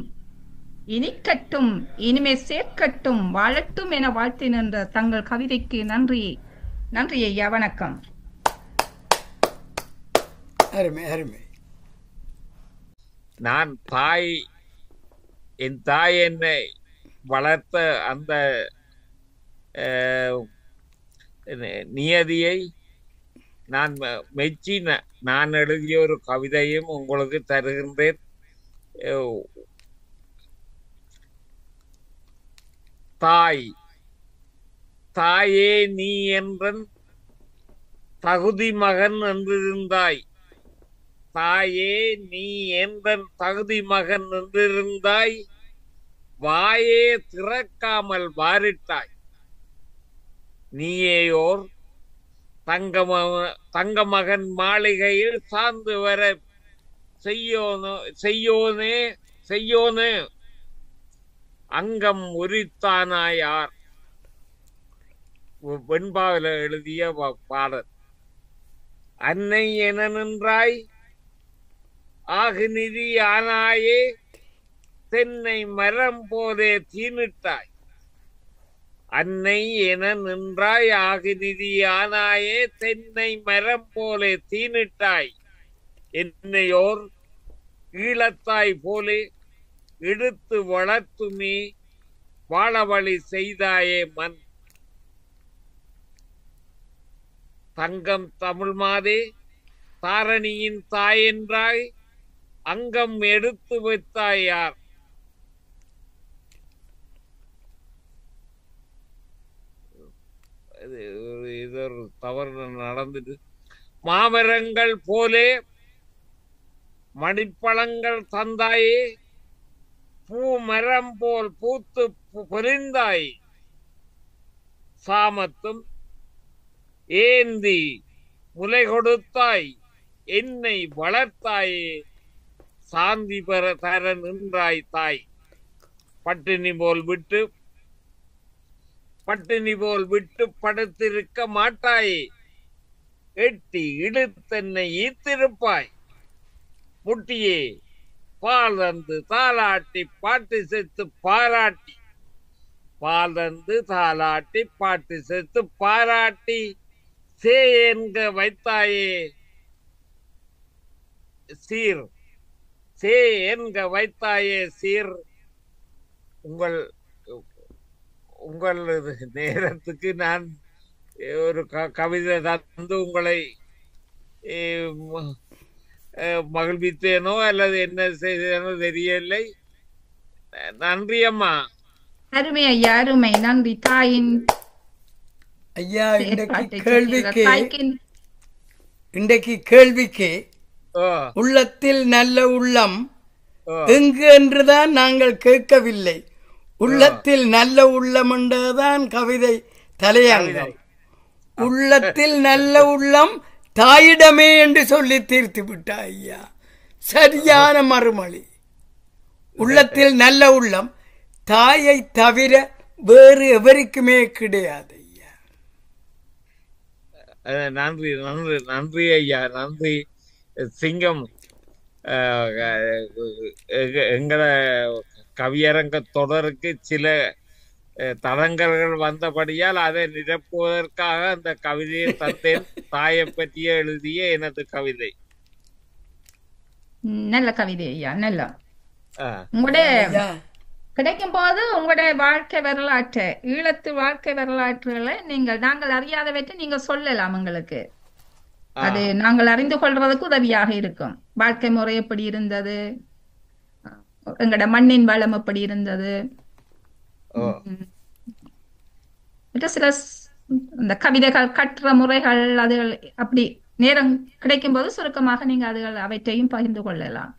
[SPEAKER 3] இனிக்கட்டும் இனிமே சேர்க்கட்டும் வாழட்டும் என வாழ்த்தி நின்ற தங்கள் கவிதைக்கு நன்றி. நன்றி ஐயா, வணக்கம்.
[SPEAKER 11] அருமை அருமை.
[SPEAKER 2] நான் என் தாய் என்னை வளர்த்த அந்த நியதியை நான் மெச்சி நான் எழுதிய ஒரு கவிதையும் உங்களுக்கு தருகின்றேன். தாயே நீ என்றன் தகுதி மகன் என்றிருந்தாய். தாயே நீ என்றன் தகுதி மகன் என்றிருந்தாய். வாயே திறக்காமல் வாரிட்டாய். நீயேயோர் தங்க மகன் மாளிகையில் சார்ந்து வர செய்யோனே அங்கம் உரித்தானாயார். வெண்பாவில எழுதிய பாடல். அன்னை என நின்றாய் ஆகுநிதி ஆனாயே தென்னை மரம் போலே தீனிட்டாய். அன்னை என நின்றாய் ஆகுநிதி ஆனாயே தென்னை மரம் போலே தீனிட்டாய். என்னையோர் ஈழத்தாய் போலே எடுத்து வளர்த்துமே வாழவழி செய்தாயே மண். தங்கம் தமிழ் மாதே தாரணியின் தாயென்றாய் அங்கம் எடுத்து வைத்தாய் யார். இது ஒரு தவறு நடந்துட்டு. மாமரங்கள் போலே மணிப்பழங்கள் தந்தாயே பூ மரம் போல் பூத்து பொரிந்தாய். சாமத்தும் ஏந்தி முலை கொடுத்தாய் என்னை வளர்த்தாயே சாந்தி பெற தர நின்றாய் தாய். பட்டினி போல் விட்டு படுத்திருக்க மாட்டாயே எட்டி இழுத்தென்னை ஈர்த்திருப்பாய். முட்டியே பால் தந்து தாளாட்டி பாட்டு செத்து பாராட்டி. பால் தந்து தாளாட்டி பாட்டு செத்து பாராட்டி சே என்க வைத்தாயே சீர். சே என்க வைத்தாயே சீர். உங்கள் நேரத்துக்கு நான் ஒரு கவிதை தந்து உங்களை மகிழ்வித்தேனோ அல்லது என்ன செய்தேனோ தெரியவில்லை. நன்றி அம்மா.
[SPEAKER 3] அருமை ஐயா, அருமை. நன்றி. தாயின்
[SPEAKER 11] ஐயா, இன்றைக்கு கேள்விக்கு உள்ளத்தில் நல்ல உள்ளம் எங்கு என்றுதான் நாங்கள் கேட்கவில்லை. உள்ளத்தில் நல்ல உள்ளம் என்றுதான் கவிதை தலையங்கம். உள்ளத்தில் நல்ல உள்ளம் தாயிடமே என்று சொல்லி தீர்த்து விட்டா ஐயா. சரியான மறுமொழி. உள்ளத்தில் நல்ல உள்ளம் தாயை தவிர வேறு எவருக்குமே கிடையாது ஐயா.
[SPEAKER 2] நன்றி நன்றி நன்றி ஐயா, நன்றி. சிங்கம் எங்கள கவியரங்க தொடருக்கு சில தடங்கல்கள் வந்தபடியால் அதை நிரப்புவதற்காக அந்த கவிதையை தந்தேன். தாயை பற்றிய எழுதிய எனது கவிதை.
[SPEAKER 3] நல்ல கவிதை ஐயா, நல்ல. உங்களுடைய கிடைக்கும் போது உங்களுடைய வாழ்க்கை வரலாற்று, ஈழத்து வாழ்க்கை வரலாற்றுகளை நாங்கள் அறியாதவற்றை நீங்க சொல்லலாம் எங்களுக்கு. அது நாங்கள் அறிந்து கொள்றதுக்கு உதவியாக இருக்கும். வாழ்க்கை முறை எப்படி இருந்தது, எங்கட மண்ணின் வளம் எப்படி இருந்தது, சில இந்த கவிதைகள் கற்ற முறைகள் அதுகள் அப்படி நேரம் கிடைக்கும் போது சுருக்கமாக நீங்க அதுகள் அவற்றையும் பகிர்ந்து கொள்ளலாம்.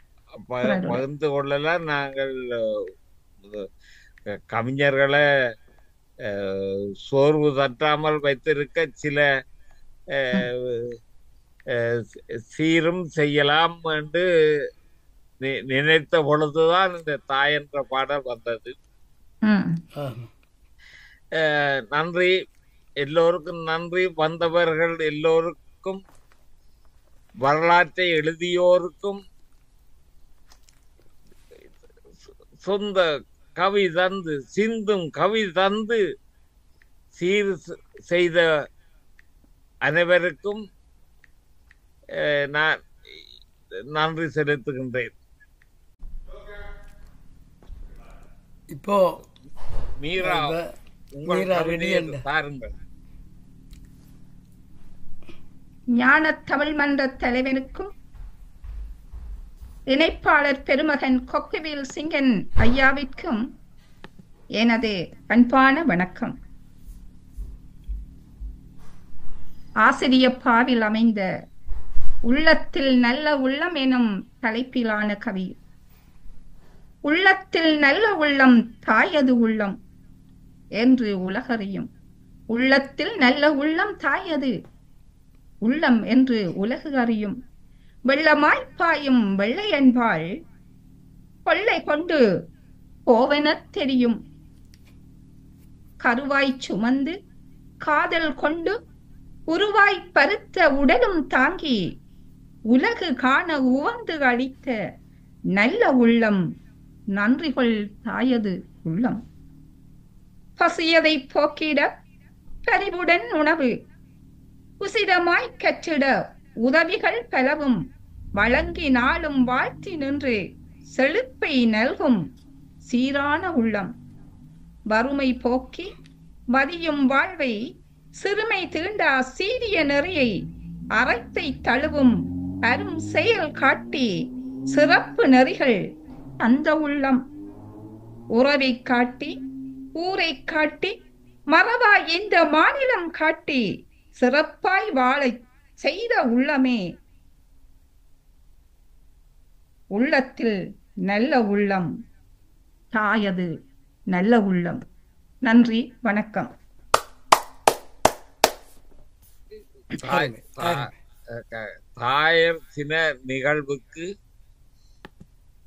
[SPEAKER 2] பகிர்ந்து கொள்ளலாம். நாங்கள் கவிஞர்களை சோர்வு தட்டாமல் வைத்திருக்க சில சீரும் செய்யலாம் என்று நினைத்த பொழுதுதான் இந்த தாய் என்ற பாடல் வந்தது. நன்றி, எல்லோருக்கும் நன்றி. வந்தவர்கள் எல்லோருக்கும், வரலாற்றை எழுதியோருக்கும், சொந்த கவி தந்து சிந்தும் கவி தந்து சீர் செய்த அனைவருக்கும் நான் நன்றி செலுத்துகின்றேன்.
[SPEAKER 11] இப்போ
[SPEAKER 2] மீரா பாருங்கள்.
[SPEAKER 3] ஞான தமிழ் மன்ற தலைவனுக்கும் இணைப்பாளர் பெருமகன் கொக்குவில் சிங்கன் ஐயாவிற்கும் எனது அன்பான வணக்கம். ஆசிரிய பாவில் அமைந்த உள்ளத்தில் நல்ல உள்ளம் எனும் தலைப்பிலான கவி. உள்ளத்தில் நல்ல உள்ளம் தாயது உள்ளம் என்று உலகறியும். உள்ளத்தில் நல்ல உள்ளம் தாயது உள்ளம் என்று உலகு அறியும். வெள்ளமாய்ப்பாயும் வெள்ளையன்பாள் கொள்ளை கொண்டு போவெனத் தெரியும். கருவாய் சுமந்து காதல் கொண்டு உருவாய் பருத்த உடலும் தாங்கி உலகு காண உவந்து அளித்த நல்ல உள்ளம் நன்றிகள் தாயது உள்ளம். பசியதை போக்கிட பரிவுடன் உணவு உசிதமாய் கற்றிட உதவிகள் பலவும் வழங்கி நாளும் வாழ்த்தி நின்று செழிப்பை நல்கும் சீரான உள்ளம். வறுமை போக்கி வதியும் வாழ்வை சிறுமை தீண்டா சீரிய நெறியை அறத்தை தழுவும் அரும் செயல் காட்டி சிறப்பு நெறிகள் அந்த உள்ளம். உறவை காட்டி ஊரை காட்டி மறவா இந்த மாநிலம் காட்டி சிறப்பாய் வாழை செய்த உள்ளமே. உள்ளத்தில் நல்ல உள்ளம் தாயது நல்ல உள்ளம். நன்றி, வணக்கம்.
[SPEAKER 2] தாயர் தின நிகழ்வுக்கு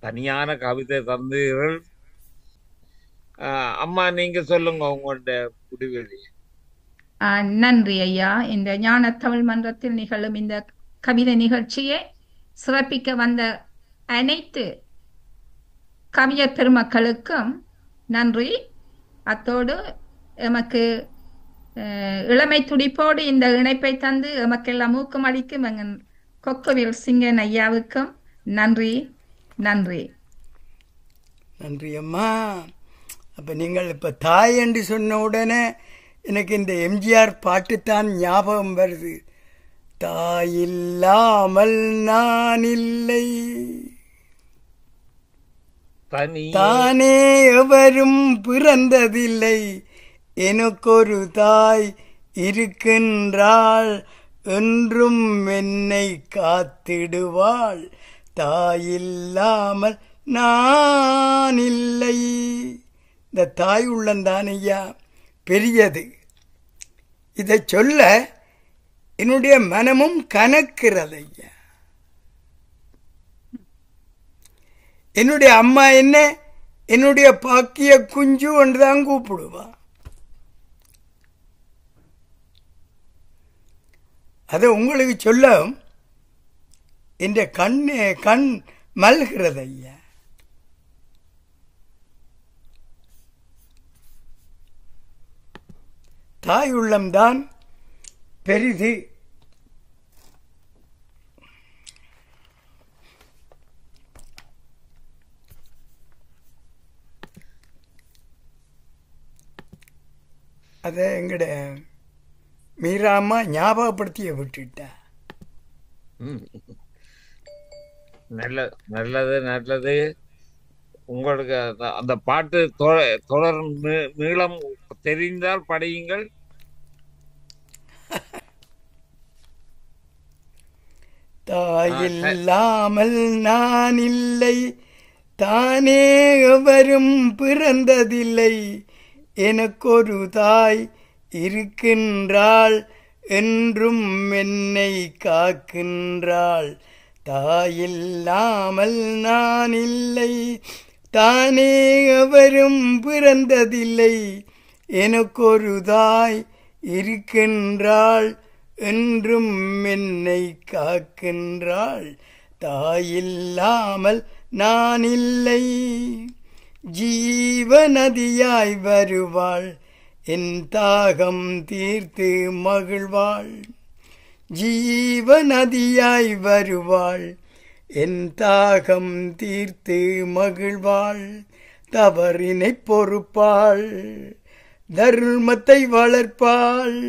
[SPEAKER 2] தனியான கவிதை தந்தீர்கள். அம்மா, நீங்க சொல்லுங்க உங்களோட முடிவெளி.
[SPEAKER 3] நன்றி ஐயா. இந்த ஞான தமிழ் மன்றத்தில் நிகழும் இந்த கவிதை நிகழ்ச்சியை சிறப்பிக்க வந்த அனைத்து கவிஞர் பெருமக்களுக்கும் நன்றி. அத்தோடு எமக்கு இளமை துடிப்போடு இந்த இணைப்பை தந்து எமக்கெல்லாம் ஊக்கம் அளிக்கும் எங்கள் கொக்குவில் சிங்கன் ஐயாவுக்கும் நன்றி. நன்றி
[SPEAKER 11] நன்றி அம்மா. அப்ப நீங்கள் இப்ப தாய் என்று சொன்ன உடனே எனக்கு இந்த எம்ஜிஆர் பாட்டுத்தான் ஞாபகம் வருது. தாயில்லாமல் நான் இல்லை, தானே எவரும் பிறந்ததில்லை, எனக்கொரு தாய் இருக்கின்றாள், என்றும் என்னை காத்திடுவாள், தாயில்லாமல் நான் இல்லை. இந்த தாய் உள்ளந்தான் ஐயா பெரியது. இதை சொல்ல என்னுடைய மனமும் கனக்கிறது ஐயா. என்னுடைய அம்மா என்ன என்னுடைய பாக்கிய குஞ்சு ஒன்றுதான் கூப்பிடுவா. அதை உங்களுக்கு சொல்ல என்ற கண் மல்கிறது ஐயா. தாய் உள்ளம்தான் பெரிது. அதை எங்கட மீராமா ஞாபகப்படுத்திய விட்டுட்டா.
[SPEAKER 2] ம். நல்லது நல்லது. உங்களுக்கு அந்த பாட்டு தொடர் நீளம் தெரிந்தால் படியுங்கள்.
[SPEAKER 11] தாயில்லாமல் நான் இல்லை, தானே எவரும் பிறந்ததில்லை, எனக்கொரு தாய் இருக்கின்றாள், என்றும் என்னை காக்கின்றாள். தாயில்லாமல் நான் இல்லை, தானே எவரும் பிறந்ததில்லை, எனக்கொரு தாய் இருக்கின்றாள், என்றும் என்னை காக்கின்றாள். தாயில்லாமல் நான் இல்லை. ஜீவநதியாய் வருவாள், என் தாகம் தீர்த்து மகிழ்வாள். ஜீவநதியாய் வருவாள், என் தாகம் தீர்த்து மகிழ்வாள். தவறினை பொறுப்பாள், தர்மத்தை வளர்ப்பாள்.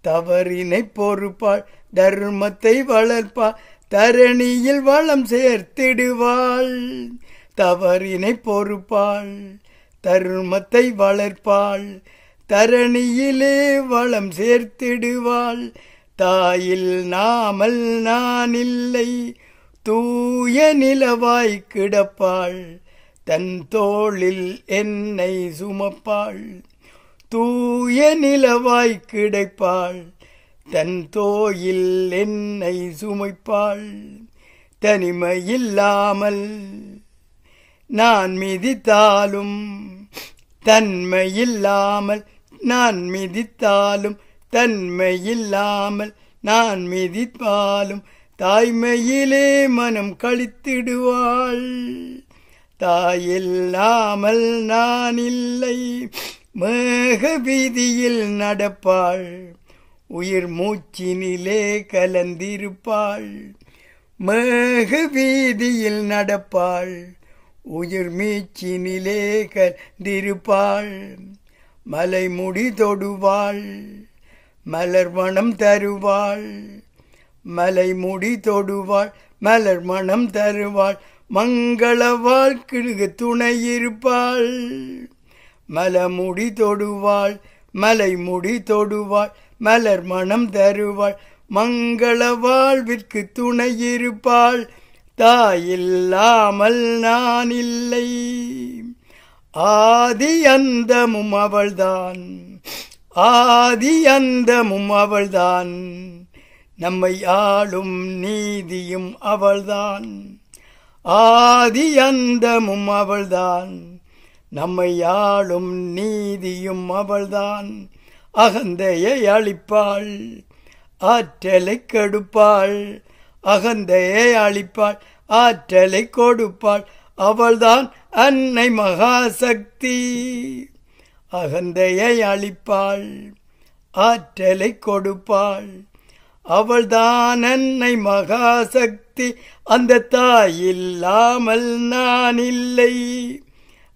[SPEAKER 11] தவறினை பொறுப்பாள், தர்மத்தை வளர்ப்பாள். தரணியில் வளம் சேர்த்திடுவாள். தவறினை பொறுப்பாள், தர்மத்தை வளர்ப்பாள். தரணியிலே வளம் சேர்த்திடுவாள். தாயில்லாமல் நான் இல்லை, தூய நிலவாய் கிடப்பாள். தன் தோளில் என்னை சுமப்பாள். தூய நிலவாய் கிடைப்பாள், தன் தோயில் என்னை சுமைப்பாள். தனிமையில்லாமல் நான் மிதித்தாலும், தன்மையில்லாமல் நான் மிதித்தாலும், தன்மையில்லாமல் நான் மிதிப்பாலும், தாய்மையிலே மனம் கழித்திடுவாள். தாயில்லாமல் நான் இல்லை. மேக வீதியில் நடப்பாள், உயிர் மூச்சினிலே கலந்திருப்பாள். மேக வீதியில் நடப்பாள், உயிர் மீச்சினிலே கலந்திருப்பாள். மலைமுடி தொடுவாள், மலர் மணம் தருவாள். மலைமுடி தொடுவாள், மலர் மணம் தருவாள். மங்கள வாழ்க்கைக்கு துணையிருப்பாள். மலமுடி தொடுவாள், மலைமுடி தொடுவாள். மலர் மணம் தருவாள், மங்கள வாழ்விற்கு துணையிருப்பாள். தாயில்லாமல் நான் இல்லை. ஆதி அந்தமும் அவள்தான், ஆதி அந்தமும் அவள்தான். நம்மை ஆளும் நீதியும் அவள்தான். ஆதி அந்தமும் அவள்தான், நம்மை ஆளும் நீதியும் அவள்தான். அகந்தையை அழிப்பாள், ஆற்றலை கெடுப்பாள். அகந்தையை அழிப்பாள், ஆற்றலை கொடுப்பாள். அவள்தான் அன்னை மகாசக்தி. அகந்தையை அழிப்பாள், ஆற்றலை கொடுப்பாள். அவள்தான் அன்னை மகாசக்தி. அந்த தாயில்லாமல் நான் இல்லை.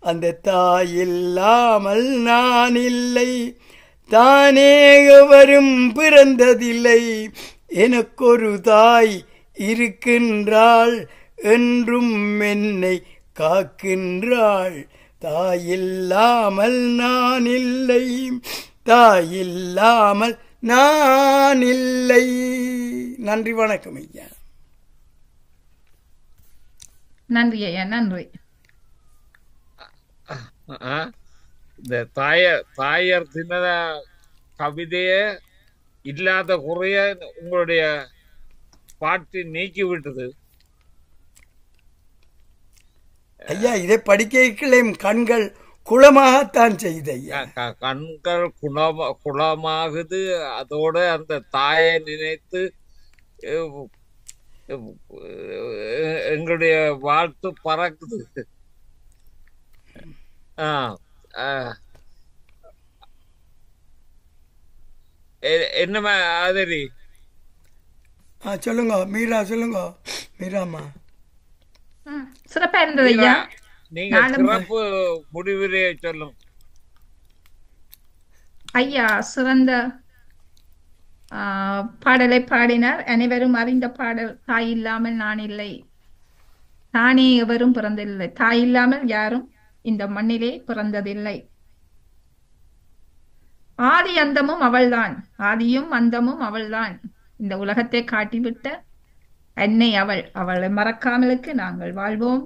[SPEAKER 11] அந்த தாயில்லாமல் நான் இல்லை. தானே எவரும் பிறந்ததில்லை, எனக்கொரு தாய் இருக்கின்றாள், என்றும் என்னை காக்கின்றாள். தாயில்லாமல் நான் இல்லை. தாயில்லாமல் நான் இல்லை. நன்றி, வணக்கம் ஐயா.
[SPEAKER 3] நன்றி ஐயா, நன்றி.
[SPEAKER 2] இந்த தாயர் தின கவிதைய இல்லாத குறைய உங்களுடைய பாட்டு நீக்கி விட்டது
[SPEAKER 11] ஐயா. இதை படிக்க கண்கள் குளமாகத்தான் செய்த ஐயா.
[SPEAKER 2] கண்கள் குளமாகுது. அதோட அந்த தாயை நினைத்து எங்களுடைய வாழ்த்து பறக்குது. என்னமா ஆதரி
[SPEAKER 11] சொல்லுங்க மீரா, சொல்லுங்க மீராமா.
[SPEAKER 3] சிறப்பா இருந்தது ஐயா.
[SPEAKER 2] நீங்க சிறப்பு முடிவுரையை சொல்லுங்க
[SPEAKER 3] ஐயா. சிறந்த பாடலை பாடினார். அனைவரும் அறிந்த பாடல், தாய் இல்லாமல் நான் இல்லை, தானே எவரும் பிறந்ததில்லை, தாய் இல்லாமல் யாரும் இந்த மண்ணிலே பிறந்ததில்லை, ஆதி அந்தமும் அவள்தான், ஆதியும் அந்தமும் அவள்தான், இந்த உலகத்தை காட்டிவிட்ட அன்னை அவள், அவளை மறக்காமலுக்கு நாங்கள் வாழ்வோம்.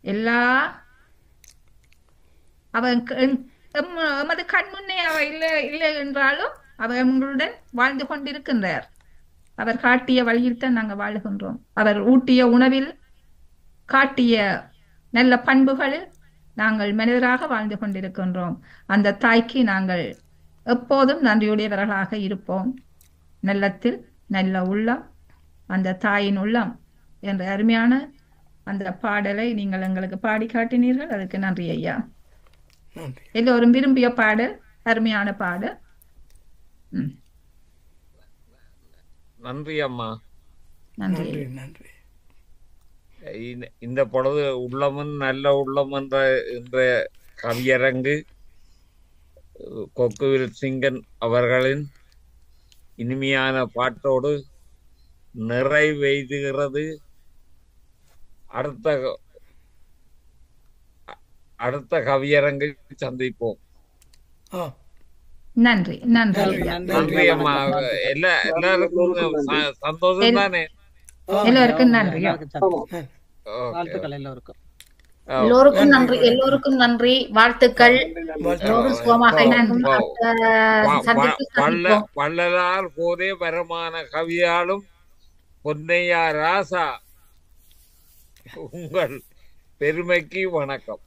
[SPEAKER 3] எல்லா எமது கண் முன்னே அவ இல்லை இல்லை என்றாலும் அவர் எங்களுடன் வாழ்ந்து கொண்டிருக்கின்றார். அவர் காட்டிய வழியில் தான் நாங்கள் வாழுகின்றோம். அவர் ஊட்டிய உணவில் காட்டிய நல்ல பண்புகளில் நாங்கள் மனிதராக வாழ்ந்து கொண்டிருக்கின்றோம். அந்த தாய்க்கு நாங்கள் எப்போதும் நன்றியுடையவர்களாக இருப்போம். நல்லத்தில் நல்ல உள்ளம், அந்த தாயின் உள்ளம் என்ற அருமையான அந்த பாடலை நீங்கள் எங்களுக்கு பாடி காட்டினீர்கள். அதுக்கு நன்றி ஐயா. எல்லோரும் விரும்பிய பாடல், அருமையான பாடல்.
[SPEAKER 2] நன்றி அம்மா.
[SPEAKER 3] நன்றி.
[SPEAKER 11] நன்றி.
[SPEAKER 2] இந்த பொழுது உள்ளமும் நல்ல உள்ளம் என்ற கவியரங்கு கொக்குவில் சிங்கன் அவர்களின் இனிமையான பாட்டோடு நிறைவெய்துகிறது. அடுத்த கவியரங்கில் சந்திப்போம்.
[SPEAKER 3] நன்றி. நன்றி.
[SPEAKER 2] நன்றி அம்மா. எல்லாருக்கும் சந்தோஷம் தானே?
[SPEAKER 3] எல்லோருக்கும் நன்றி.
[SPEAKER 9] வாழ்த்துக்கள் எல்லோருக்கும்.
[SPEAKER 6] எல்லோருக்கும் நன்றி. எல்லோருக்கும் நன்றி. வாழ்த்துக்கள்.
[SPEAKER 2] வள்ளலார் போதே வரமான கவியாலும் பொன்னையா ராசா, உங்கள் பெருமைக்கு வணக்கம்.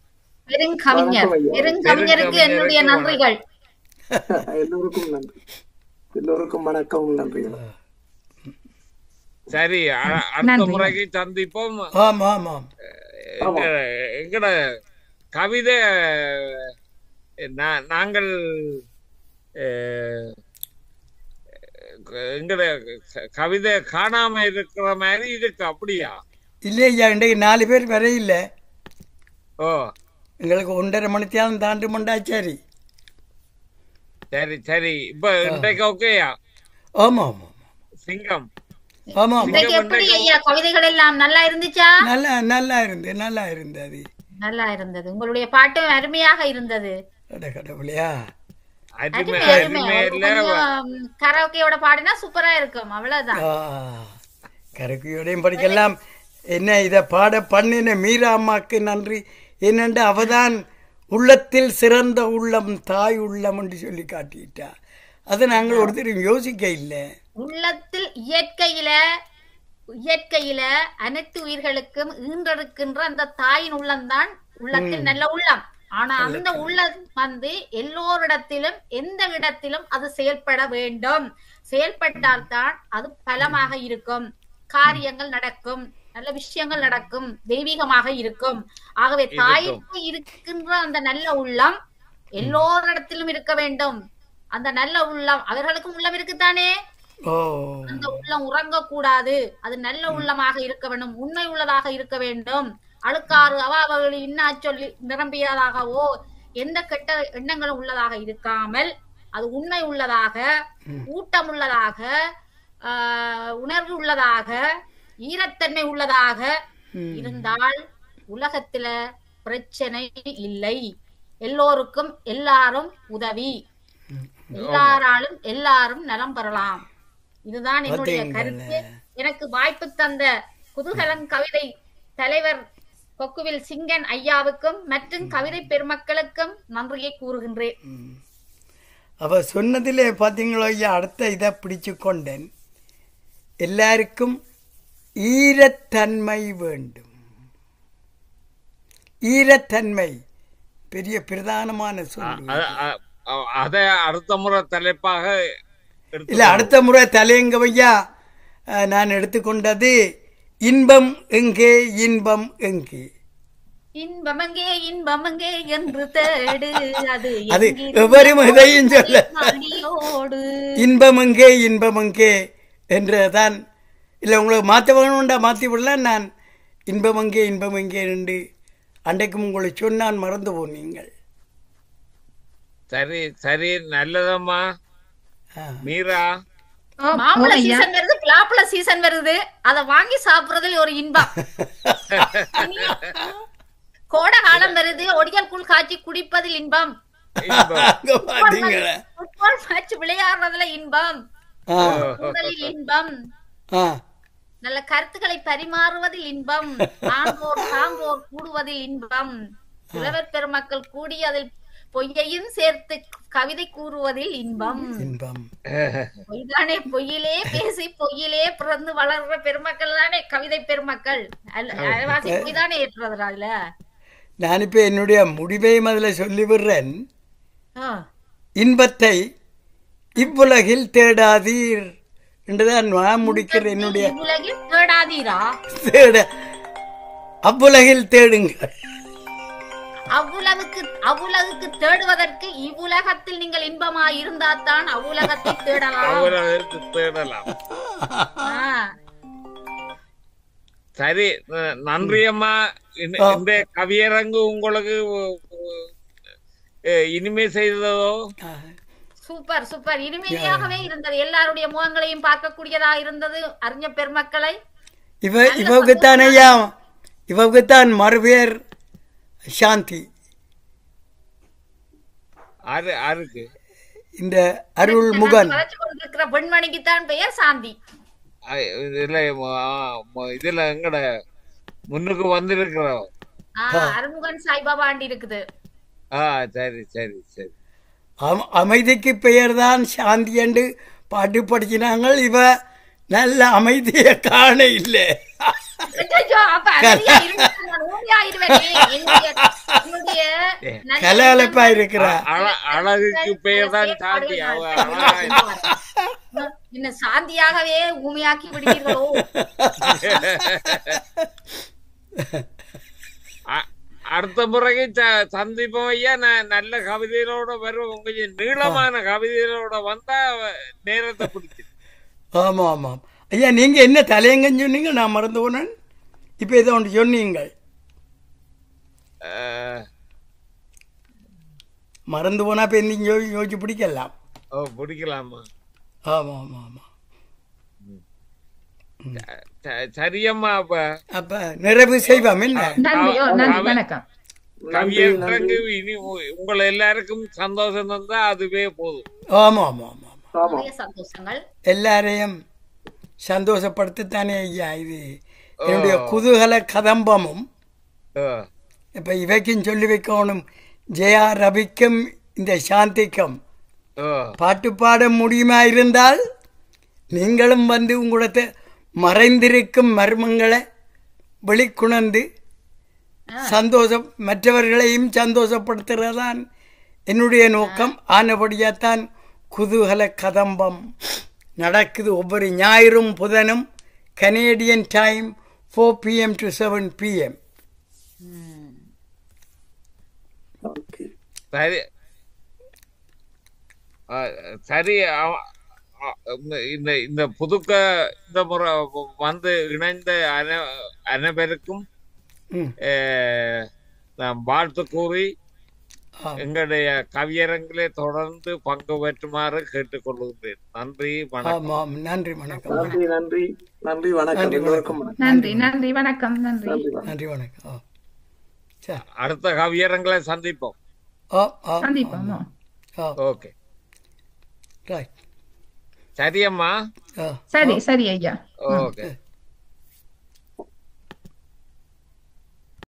[SPEAKER 6] பெருங்கவிஞருக்கு என்னுடைய நன்றிகள்.
[SPEAKER 4] எல்லோருக்கும் நன்றி. எல்லோருக்கும் வணக்கம். நன்றி.
[SPEAKER 2] சரி, அடுத்த முறைக்கு சந்திப்போம். எங்கட கவிதை நாங்கள் எங்கட கவிதை காணாம இருக்கிற மாதிரி இருக்கு. அப்படியா?
[SPEAKER 11] இல்லையா, இன்றைக்கு 4 பேர் வர இல்ல.
[SPEAKER 2] ஓ,
[SPEAKER 11] எங்களுக்கு 1.5 மணித்தியாலும் தாண்டு மண்டாச்சாரி.
[SPEAKER 2] சரி சரி. இப்ப இன்றைக்கு ஓகேயா?
[SPEAKER 11] ஆமா ஆமா.
[SPEAKER 2] சிங்கம்,
[SPEAKER 11] ஆமா.
[SPEAKER 6] கவிதைகள் எல்லாம் நல்லா இருந்துச்சா?
[SPEAKER 11] நல்லா இருந்தது.
[SPEAKER 6] நல்லா இருந்தது. உங்களுடைய பாட்டும் அருமையாக இருந்தது.
[SPEAKER 11] கடவுளையா,
[SPEAKER 6] கரோக்கியோட பாடினா சூப்பரா இருக்கும். அவ்வளவுதான்.
[SPEAKER 11] கரோக்கியோடையும் படிக்கலாம். என்ன இத பாட பண்ணின மீரா அம்மாக்கு நன்றி. என்னென்று அவதான் உள்ளத்தில் சிறந்த உள்ளம் தாய் உள்ளம் என்று சொல்லி காட்டிட்டா. அதை நாங்கள் ஒருத்தரும் யோசிக்க இல்லை.
[SPEAKER 6] உள்ளத்தில் இயற்கையில அனைத்து உயிர்களுக்கும் ஈன்றெடுக்கின்ற அந்த தாயின் உள்ளம்தான் உள்ளத்தில் நல்ல உள்ளம். ஆனா அந்த உள்ளம் எல்லோரிடத்திலும் எந்த இடத்திலும் அது செயல்பட வேண்டும். செயல்பட்டால்தான் அது பலமாக இருக்கும், காரியங்கள் நடக்கும், நல்ல விஷயங்கள் நடக்கும், தெய்வீகமாக இருக்கும். ஆகவே தாய்க்கு இருக்கின்ற அந்த நல்ல உள்ளம் எல்லோரிடத்திலும் இருக்க வேண்டும். அந்த நல்ல உள்ளம், அவர்களுக்கும் உள்ளம் இருக்குத்தானே, அந்த உள்ளம் உறங்க கூடாது. அது நல்ல உள்ளமாக இருக்க வேண்டும், உண்மை உள்ளதாக இருக்க வேண்டும். அழுக்காறு அவர்கள் இன்னா சொல்லி நிரம்பியதாகவோ எந்த கெட்ட எண்ணங்களும் உள்ளதாக இருக்காமல் அது உண்மை உள்ளதாக, ஊட்டம் உள்ளதாக, உணர்வு உள்ளதாக, ஈரத்தன்மை உள்ளதாக இருந்தால் உலகத்துல பிரச்சனை இல்லை. எல்லோருக்கும் எல்லாரும் உதவி, எல்லாராலும் எல்லாரும் நலம் பெறலாம். இதுதான் என்னுடைய கருத்து. எனக்கு வாய்ப்பு தந்த குதூகலம் கவிதை தலைவர் கொக்குவில் சிங்கன் ஐயாவுக்கும் மற்றும் கவிதை பெருமக்களுக்கும் நன்றியை கூறுகின்றேன்.
[SPEAKER 11] அவ சொன்னதிலே பாத்தீங்களோ ஐயா, அடுத்த இதை பிடிச்சு கொண்டேன். எல்லாருக்கும் ஈரத்தன்மை வேண்டும். ஈரத்தன்மை பெரிய பிரதானமான சொல்.
[SPEAKER 2] அத அடுத்த முறை தலைப்பாக
[SPEAKER 11] இல்ல, அடுத்த முறை தலையங்கவையா நான் எடுத்துக்கொண்டது இன்பம் எங்கே, இன்பம் எங்கே,
[SPEAKER 6] இன்பம் எங்கே, இன்பம் எங்கே என்று தேடு.
[SPEAKER 11] அது எவரும் இதையும் சொல்ல, இன்பம் எங்கே, இன்பம் எங்கே என்றுதான். இல்லை, உங்களுக்கு மாற்ற வேணும்டா மாற்றி விடலாம். நான் இன்பம் எங்கே, இன்பம் எங்கே என்று அன்றைக்கும் உங்களை சொன்னான், மறந்து போனீங்கள்.
[SPEAKER 2] சரி சரி, நல்லதம்மா. மீரா,
[SPEAKER 6] மாம்பழ சீசன் வருது, பலாப்பழ சீசன் வருது, அத வாங்கி சாப்பிடுறதுல ஒரு இன்பம். கோடை காலம் வருது, ஒடியல் கூழ் காய்ச்சி குடிப்பதில் இன்பம். ஃபுட்பால் மேட்ச் விளையாடுறதுல இன்பம், உடலில் இன்பம், நல்ல கருத்துக்களை பரிமாறுவதில் இன்பம், ஆண்டோர் சான்றோர் கூடுவதில் இன்பம், புலவர் பெருமக்கள் கூடி அதில் பொய்யையும் சேர்த்து கவிதை கூறுவதில் இன்பம். பொய்தானே, பொய்யிலே பேசி பொய்யிலே பிறந்து வளர்ற பெருமக்கள் தானே கவிதை பெருமக்கள். பொய்தானே ஏற்றுறதுல
[SPEAKER 11] நான் இப்ப என்னுடைய முடிவையும் அதுல சொல்லி விடுறேன். இன்பத்தை இவ்வுலகில் தேடாதீர் என்றுதான் நான் முடிக்கிறேன். என்னுடைய
[SPEAKER 6] இவ்வுலகில் தேடாதீரா,
[SPEAKER 11] அவ்வுலகில் தேடுங்கள்.
[SPEAKER 6] அவ்வுலகுக்கு தேடுவதற்கு இவ்வுலகத்தில் நீங்கள் இன்பமாய் இருந்தால்தான் அவ்வுலகத்தை தேடலாம்.
[SPEAKER 2] சரி, நன்றி அம்மா. இந்த கவியரங்கு உங்களுக்கு இனிமே செய்ததோ?
[SPEAKER 6] சூப்பர் சூப்பர், இனிமையாகவே இருந்தது. எல்லாருடைய முகங்களையும் பார்க்கக்கூடியதா இருந்தது. அறிஞர் பெருமக்களை
[SPEAKER 11] இவகுத்தான் ஐயா, இவகுத்தான் மறுபேர் சாந்தி. இந்த அருள் முகன்
[SPEAKER 6] இருக்கிற பெண்மணிக்கு தான் பெயர் சாந்தி.
[SPEAKER 2] இதுல எங்கட முன்னுக்கு வந்திருக்கிற
[SPEAKER 6] அருள்முகன் சாய்பாபா ஆண்டி இருக்குது.
[SPEAKER 2] சரி சரி சரி.
[SPEAKER 11] அமைதிக்கு பெயர் தான் சாந்தி என்று பாட்டு படிச்சினாங்க. இவ நல்ல அமைதியை காண இல்லை. கலகலப்பா இருக்கிறா.
[SPEAKER 2] அழகுக்கு பெயர் தான் சாந்தி.
[SPEAKER 6] என்ன சாந்தியாகவே ஊமையாக்கி விடுவீர்களோ?
[SPEAKER 2] அடுத்த முறைக்கு சந்திப்போம் ஐயா. நான் நல்ல கவிதைகளோட வரும், கொஞ்சம் நீளமான கவிதைகளோட வந்தா நேரத்தை பிடிச்சி.
[SPEAKER 11] ஆமா ஆமாம் ஐயா, நீங்க என்ன தலையங்கன்னு சொன்னீங்க? நான் மறந்து போனேன். இப்ப ஏதோ ஒன்று சொன்னீங்க, மறந்து போனா இப்ப நீங்க யோசிச்சு பிடிக்கலாம்.
[SPEAKER 2] பிடிக்கலாமா?
[SPEAKER 11] ஆமா ஆமா ஆமா.
[SPEAKER 2] சரியம்மா,
[SPEAKER 11] அப்ப நிறைவு செய்வோம்.
[SPEAKER 2] கவியரங்கு இனி உங்களை எல்லாருக்கும் சந்தோஷம் தந்தா அதுவே போதும்.
[SPEAKER 11] ஆமா ஆமா ஆமா ஆமா,
[SPEAKER 6] சந்தோஷங்கள்
[SPEAKER 11] எல்லாரையும் சந்தோஷப்படுத்தத்தானே ஐயா. இது என்னுடைய குதூகல கதம்பமும். இப்ப இவைக்கும் சொல்லி வைக்கணும், ஜெயா ரவிக்கும் இந்த சாந்திக்கும் பாட்டு பாட முடியுமா இருந்தால் நீங்களும் வந்து உங்களோட மறைந்திருக்கும் மர்மங்களை வெளிக்குணர்ந்து சந்தோஷம் மற்றவர்களையும் சந்தோஷப்படுத்துறதான் என்னுடைய நோக்கம். ஆனபடியாத்தான் குதூகல கதம்பம் நடக்குது ஒவ்வொரு ஞாயிறும் புதனும் Canadian time 4 PM to 7 PM.
[SPEAKER 2] சரி சரி. இந்த புதுக்க இந்த முறை வந்து இணைந்த அனைவருக்கும் நான் வாழ்த்து கூறி எங்களுடைய கவியரங்கிலே தொடர்ந்து பங்கு பெற்றுமாறு கேட்டுக்கொள்கின்றேன். நன்றி வணக்கம்.
[SPEAKER 11] நன்றி வணக்கம்.
[SPEAKER 4] நன்றி நன்றி நன்றி வணக்கம்.
[SPEAKER 3] நன்றி நன்றி வணக்கம். நன்றி
[SPEAKER 11] நன்றி வணக்கம்.
[SPEAKER 2] அடுத்த கவியரங்களை சந்திப்போம். Okay,
[SPEAKER 11] right.
[SPEAKER 2] சரியம்மா.
[SPEAKER 3] சரி சரி ஐயா.
[SPEAKER 2] ஓகே.